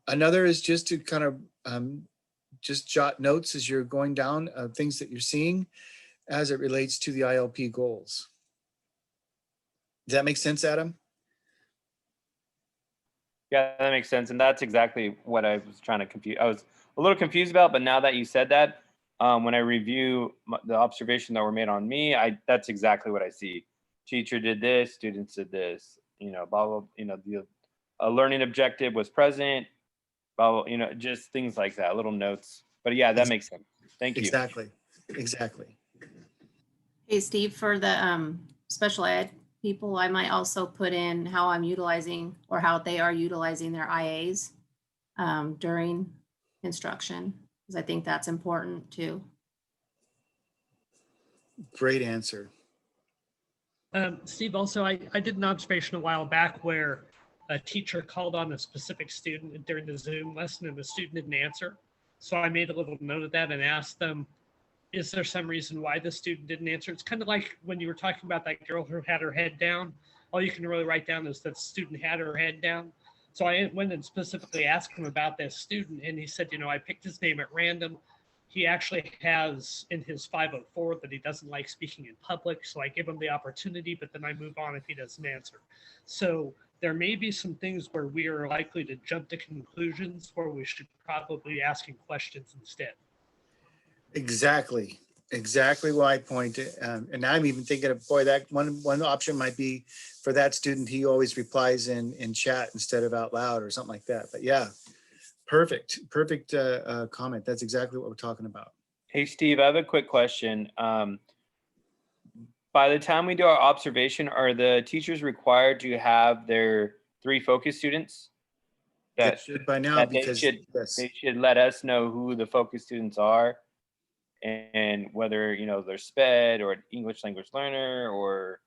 [SPEAKER 1] Another is just to kind of just jot notes as you're going down things that you're seeing as it relates to the ILP goals. Does that make sense, Adam?
[SPEAKER 14] Yeah, that makes sense. And that's exactly what I was trying to confuse. I was a little confused about, but now that you said that, when I review the observation that were made on me, that's exactly what I see. Teacher did this, students did this, you know, blah, blah, you know, a learning objective was present, blah, blah, you know, just things like that, little notes. But yeah, that makes sense. Thank you.
[SPEAKER 1] Exactly. Exactly.
[SPEAKER 11] Hey, Steve, for the special ed people, I might also put in how I'm utilizing or how they are utilizing their IAs during instruction, because I think that's important too.
[SPEAKER 1] Great answer.
[SPEAKER 4] Steve, also, I did an observation a while back where a teacher called on a specific student during the Zoom lesson and the student didn't answer. So I made a little note of that and asked them, is there some reason why the student didn't answer? It's kind of like when you were talking about that girl who had her head down. All you can really write down is that the student had her head down. So I went and specifically asked him about this student, and he said, you know, I picked his name at random. He actually has in his 504 that he doesn't like speaking in public. So I give him the opportunity, but then I move on if he doesn't answer. So there may be some things where we are likely to jump to conclusions where we should probably be asking questions instead.
[SPEAKER 1] Exactly. Exactly why I pointed. And I'm even thinking of, boy, that one option might be for that student, he always replies in chat instead of out loud or something like that. But yeah, perfect comment. That's exactly what we're talking about.
[SPEAKER 14] Hey, Steve, I have a quick question. By the time we do our observation, are the teachers required to have their 3 focus students?
[SPEAKER 1] That should by now, because
[SPEAKER 14] they should let us know who the focus students are and whether, you know, they're SPED or English language learner, or,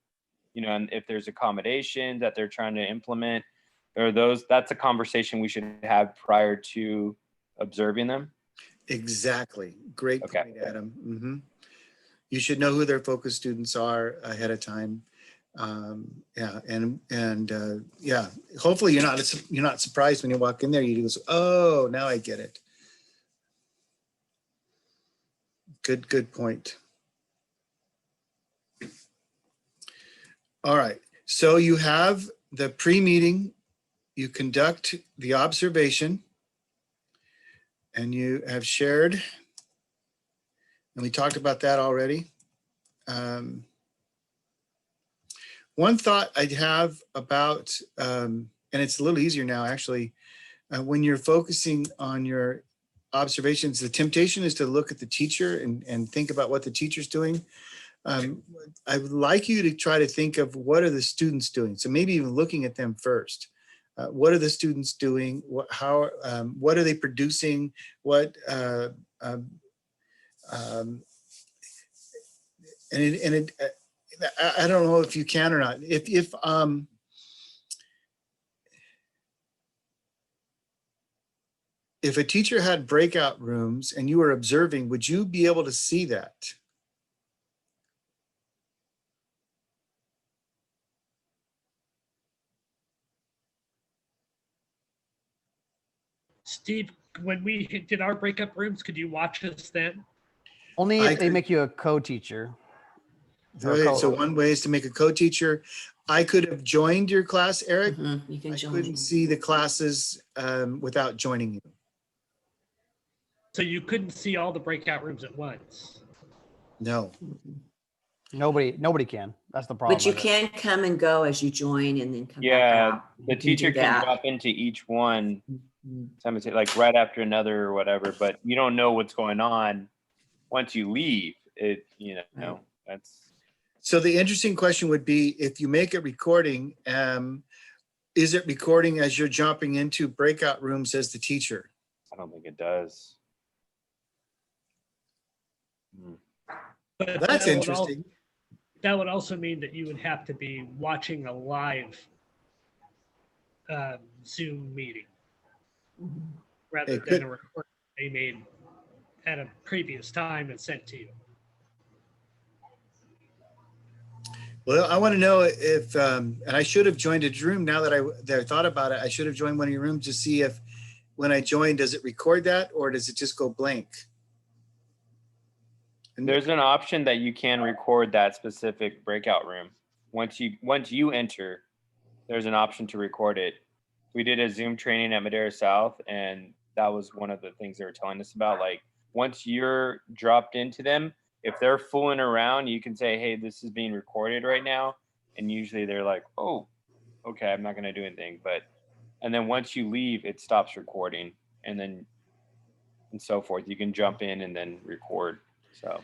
[SPEAKER 14] you know, and if there's accommodations that they're trying to implement, or that's a conversation we should have prior to observing them.
[SPEAKER 1] Exactly. Great point, Adam. Mm-hmm. You should know who their focus students are ahead of time. Yeah, yeah, hopefully you're not surprised when you walk in there. You go, oh, now I get it. Good point. All right, so you have the pre-meeting, you conduct the observation, and you have shared, and we talked about that already. One thought I'd have about, and it's a little easier now actually, when you're focusing on your observations, the temptation is to look at the teacher and think about what the teacher's doing. I would like you to try to think of what are the students doing. So maybe even looking at them first. What are the students doing? What are they producing? I don't know if you can or not. If a teacher had breakout rooms and you were observing, would you be able to see that?
[SPEAKER 4] Steve, when we did our breakup rooms, could you watch us then?
[SPEAKER 12] Only
[SPEAKER 1] I
[SPEAKER 12] if they
[SPEAKER 1] could-
[SPEAKER 12] make you a co-teacher. Or
[SPEAKER 1] Okay, so
[SPEAKER 12] co-
[SPEAKER 1] one way is to make a co-teacher. I could have joined your class, Eric.
[SPEAKER 10] You can
[SPEAKER 1] I
[SPEAKER 10] join.
[SPEAKER 1] couldn't see the classes without joining you.
[SPEAKER 4] So you couldn't see all the breakout rooms at once.
[SPEAKER 1] No.
[SPEAKER 12] Nobody can. That's the problem.
[SPEAKER 10] But you
[SPEAKER 12] with it.
[SPEAKER 10] can come and go as you join and then come back
[SPEAKER 14] Yeah,
[SPEAKER 10] out.
[SPEAKER 14] the
[SPEAKER 10] You can do
[SPEAKER 14] teacher can
[SPEAKER 10] that.
[SPEAKER 14] drop into each one, like right after another or whatever, but you don't know what's going on once you leave. It, that's.
[SPEAKER 1] So the interesting question would be, if you make a recording, is it recording as you're jumping into breakout rooms as the teacher?
[SPEAKER 14] I don't think it does.
[SPEAKER 4] But
[SPEAKER 1] That's
[SPEAKER 4] that would
[SPEAKER 1] interesting.
[SPEAKER 4] That would also mean that you would have to be watching a live Zoom meeting rather
[SPEAKER 1] It
[SPEAKER 4] than
[SPEAKER 1] could-
[SPEAKER 4] a recording they made at a previous time and sent to you.
[SPEAKER 1] Well, I want to know if, and I should have joined a room now that I thought about it. I should have joined one of your rooms to see if when I join, does it record that or does it just go blank?
[SPEAKER 14] There's an option that you can record that specific breakout room. Once you enter, there's an option to record it. We did a Zoom training at Madera South, and that was one of the things they were telling us about. Like, once you're dropped into them, if they're fooling around, you can say, hey, this is being recorded right now. And usually they're like, oh, okay, I'm not going to do anything. And then once you leave, it stops recording, and so forth. You can jump in and then record. So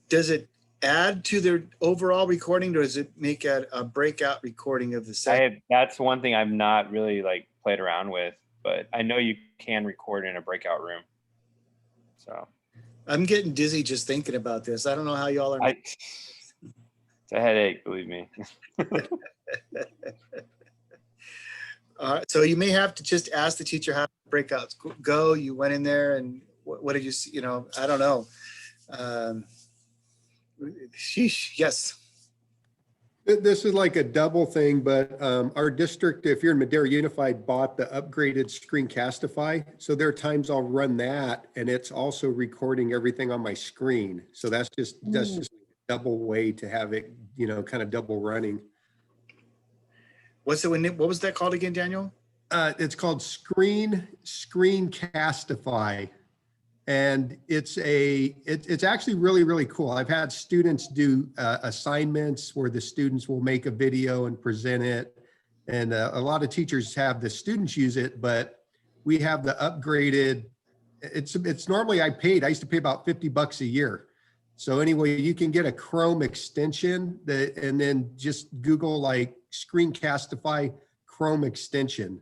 [SPEAKER 1] Does it add to their overall recording or does it make a breakout recording of the set?
[SPEAKER 14] that's one thing I've not really played around with, but I know you can record in a breakout room. So
[SPEAKER 1] I'm getting dizzy just thinking about this. I don't know how y'all are.
[SPEAKER 14] it's a headache, believe me.
[SPEAKER 1] So you may have to just ask the teacher how breakouts go. You went in there and what did you see? I don't know. Sheesh, yes.
[SPEAKER 17] This is like a double thing, but our district, if you're in Madera Unified, bought the upgraded Screencastify. So there are times I'll run that and it's also recording everything on my screen. So that's just a double way to have it, kind of double running.
[SPEAKER 1] What was that called again, Daniel?
[SPEAKER 17] It's called Screencastify. And it's actually really, really cool. I've had students do assignments where the students will make a video and present it. And a lot of teachers have the students use it, but we have the upgraded, it's normally I used to pay about $50 a year. So anyway, you can get a Chrome extension and then just Google Screencastify Chrome extension.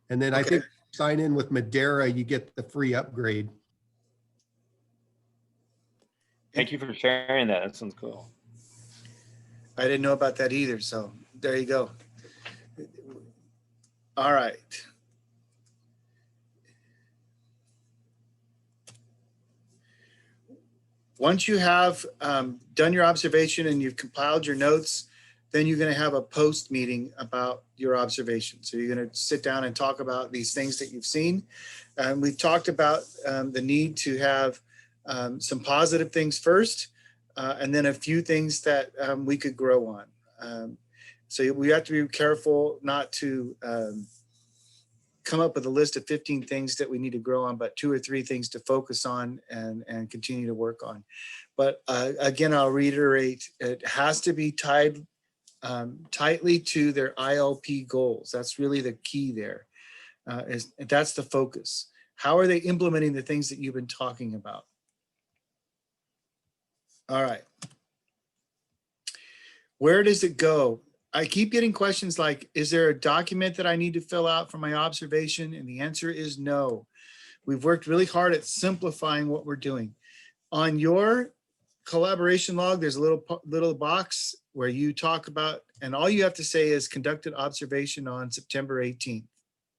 [SPEAKER 17] And then I think sign in with Madera, you get the free upgrade.
[SPEAKER 14] Thank you for sharing that. That sounds cool.
[SPEAKER 1] I didn't know about that either. So there you go. All right. Once you have done your observation and you've compiled your notes, then you're going to have a post meeting about your observation. So you're going to sit down and talk about these things that you've seen. We've talked about the need to have some positive things first, and then a few things that we could grow on. So we have to be careful not to come up with a list of 15 things that we need to grow on, but 2 or 3 things to focus on and continue to work on. But again, I'll reiterate, it has to be tied tightly to their ILP goals. That's really the key there. That's the focus. How are they implementing the things that you've been talking about? All right. Where does it go? I keep getting questions like, is there a document that I need to fill out for my observation? And the answer is no. We've worked really hard at simplifying what we're doing. On your collaboration log, there's a little box where you talk about, and all you have to say is conducted observation on September 18th.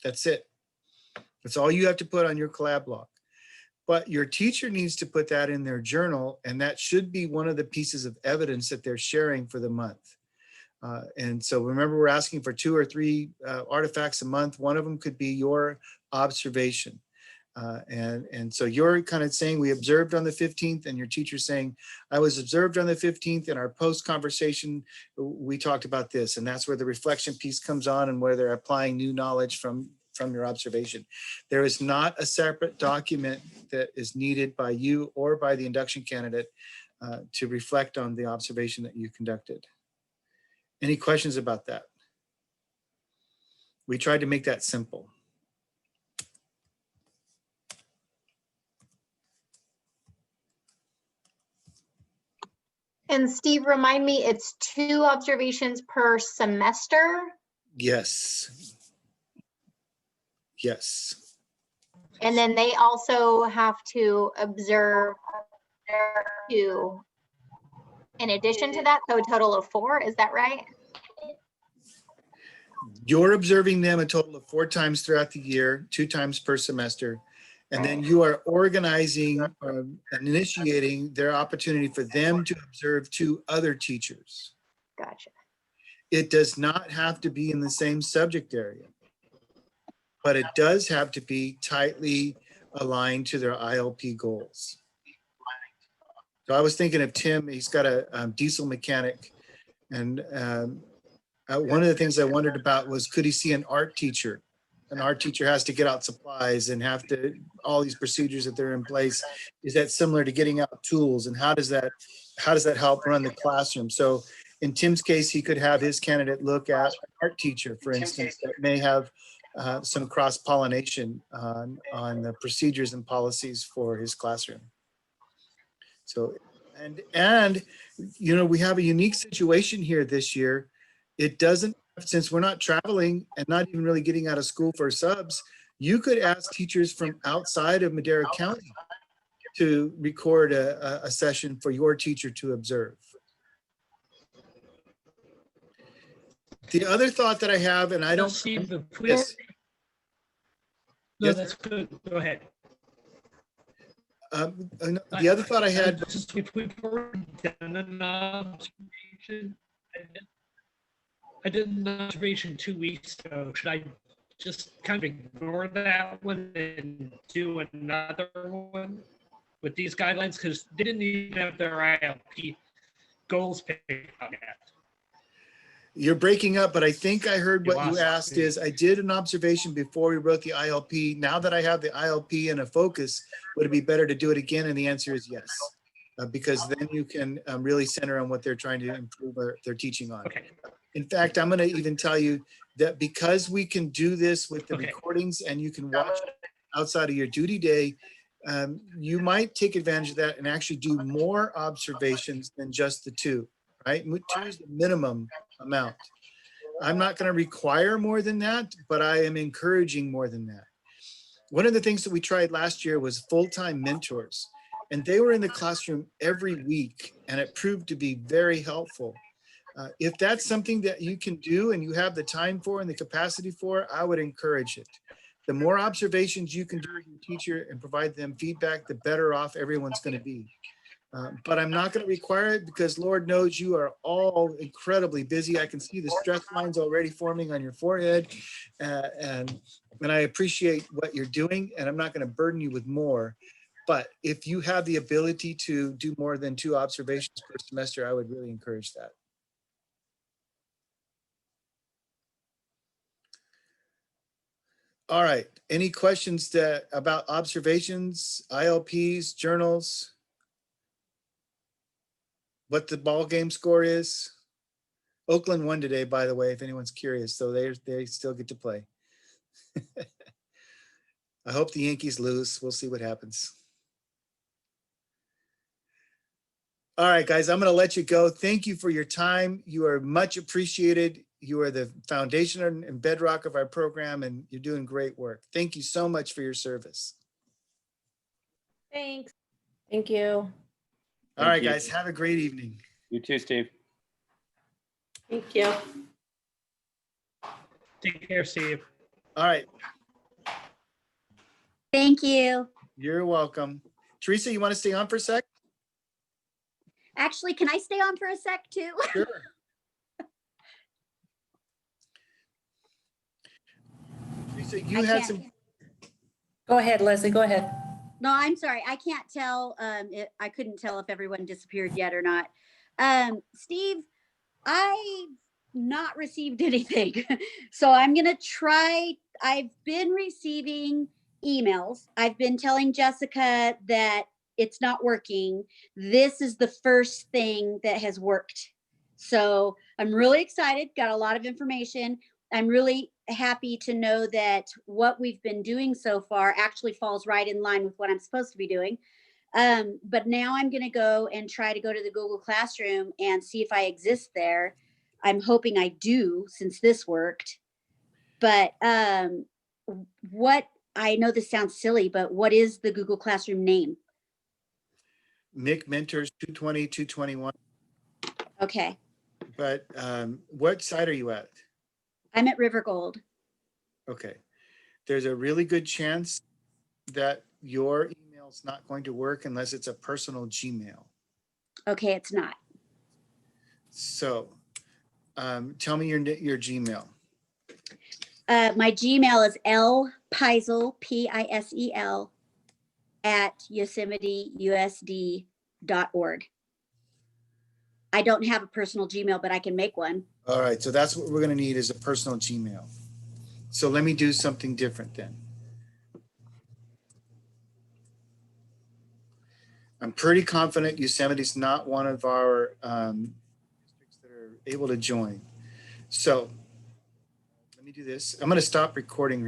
[SPEAKER 1] That's it. That's all you have to put on your collab log. But your teacher needs to put that in their journal, and that should be one of the pieces of evidence that they're sharing for the month. And so remember, we're asking for 2 or 3 artifacts a month. One of them could be your observation. And so you're kind of saying we observed on the 15th, and your teacher's saying I was observed on the 15th. In our post conversation, we talked about this, and that's where the reflection piece comes on, and where they're applying new knowledge from your observation. There is not a separate document that is needed by you or by the induction candidate to reflect on the observation that you conducted. Any questions about that? We tried to make that simple.
[SPEAKER 16] And Steve, remind me, it's 2 observations per semester?
[SPEAKER 1] Yes. Yes.
[SPEAKER 16] And then they also have to observe 2 in addition to that, so a total of 4, is that right?
[SPEAKER 1] You're observing them a total of 4 times throughout the year, 2 times per semester. And then you are organizing and initiating their opportunity for them to observe 2 other teachers.
[SPEAKER 16] Gotcha.
[SPEAKER 1] It does not have to be in the same subject area, but it does have to be tightly aligned to their ILP goals. So I was thinking of Tim, he's got a diesel mechanic. And one of the things I wondered about was, could he see an art teacher? An art teacher has to get out supplies and have to, all these procedures that they're in place. Is that similar to getting out tools? And how does that help run the classroom? So in Tim's case, he could have his candidate look at an art teacher, for instance, that may have some cross-pollination on the procedures and policies for his classroom. So, and you know, we have a unique situation here this year. It doesn't, since we're not traveling and not even really getting out of school for subs, you could ask teachers from outside of Madera County to record a session for your teacher to observe. The other thought that I have, and I don't
[SPEAKER 4] see the
[SPEAKER 1] yes.
[SPEAKER 4] No,
[SPEAKER 1] Yes.
[SPEAKER 4] that's good. Go ahead.
[SPEAKER 1] The other thought I had,
[SPEAKER 4] If we've already done an observation, I did an observation 2 weeks ago. Should I just kind of ignore that one and do another one with these guidelines? Because they didn't even have their ILP goals picked out yet.
[SPEAKER 1] you're breaking up, but I think I heard what you
[SPEAKER 4] lost
[SPEAKER 1] asked
[SPEAKER 4] me.
[SPEAKER 1] is, I did an observation before we wrote the ILP. Now that I have the ILP and a focus, would it be better to do it again? And the answer is yes. Because then you can really center on what they're trying to improve their teaching on.
[SPEAKER 4] Okay.
[SPEAKER 1] In fact, I'm going to even tell you that because we can do this with the
[SPEAKER 4] Okay.
[SPEAKER 1] recordings and you can watch outside of your duty day, you might take advantage of that and actually do more observations than just the 2, right? 2 is the minimum amount. I'm not going to require more than that, but I am encouraging more than that. One of the things that we tried last year was full-time mentors, and they were in the classroom every week, and it proved to be very helpful. If that's something that you can do and you have the time for and the capacity for, I would encourage it. The more observations you can do with your teacher and provide them feedback, the better off everyone's going to be. But I'm not going to require it because Lord knows you are all incredibly busy. I can see the stress lines already forming on your forehead. And I appreciate what you're doing, and I'm not going to burden you with more. But if you have the ability to do more than 2 observations per semester, I would really encourage that. All right. Any questions about observations, ILPs, journals? What the ball game score is? Oakland won today, by the way, if anyone's curious. So they still get to play. I hope the Yankees lose. We'll see what happens. All right, guys, I'm going to let you go. Thank you for your time. You are much appreciated. You are the foundation and bedrock of our program, and you're doing great work. Thank you so much for your service.
[SPEAKER 2] Thanks.
[SPEAKER 8] Thank you.
[SPEAKER 1] All right,
[SPEAKER 14] you.
[SPEAKER 1] guys, have a great evening.
[SPEAKER 14] You too, Steve.
[SPEAKER 8] Thank you.
[SPEAKER 4] Take care, Steve.
[SPEAKER 1] All right,
[SPEAKER 18] Thank you.
[SPEAKER 1] you're welcome. Teresa, you want to stay on for a sec?
[SPEAKER 18] Actually, can I stay on for a sec too?
[SPEAKER 1] Sure. Teresa, you
[SPEAKER 18] I
[SPEAKER 1] had
[SPEAKER 18] can't.
[SPEAKER 1] some
[SPEAKER 8] Go ahead, Leslie, go ahead.
[SPEAKER 18] No, I'm sorry. I can't tell. I couldn't tell if everyone disappeared yet or not. Steve, I've not received anything. So I'm going to try. I've been receiving emails. I've been telling Jessica that it's not working. This is the first thing that has worked. So I'm really excited, got a lot of information. I'm really happy to know that what we've been doing so far actually falls right in line with what I'm supposed to be doing. But now I'm going to go and try to go to the Google Classroom and see if I exist there. I'm hoping I do, since this worked. But what, I know this sounds silly, but what is the Google Classroom name?
[SPEAKER 1] Mick Mentors 220, 221.
[SPEAKER 18] Okay,
[SPEAKER 1] But what site are you at?
[SPEAKER 18] I'm at River Gold.
[SPEAKER 1] Okay. There's a really good chance that your email's not going to work unless it's a personal Gmail.
[SPEAKER 18] Okay, it's not.
[SPEAKER 1] So tell me your Gmail.
[SPEAKER 18] My Gmail is lpisel, Pisel, at YosemiteUSD.org. I don't have a personal Gmail, but I can make one.
[SPEAKER 1] All right. So that's what we're going to need is a personal Gmail. So let me do something different then. I'm pretty confident Yosemite's not one of our districts that are able to join. So let me do this. I'm going to stop recording.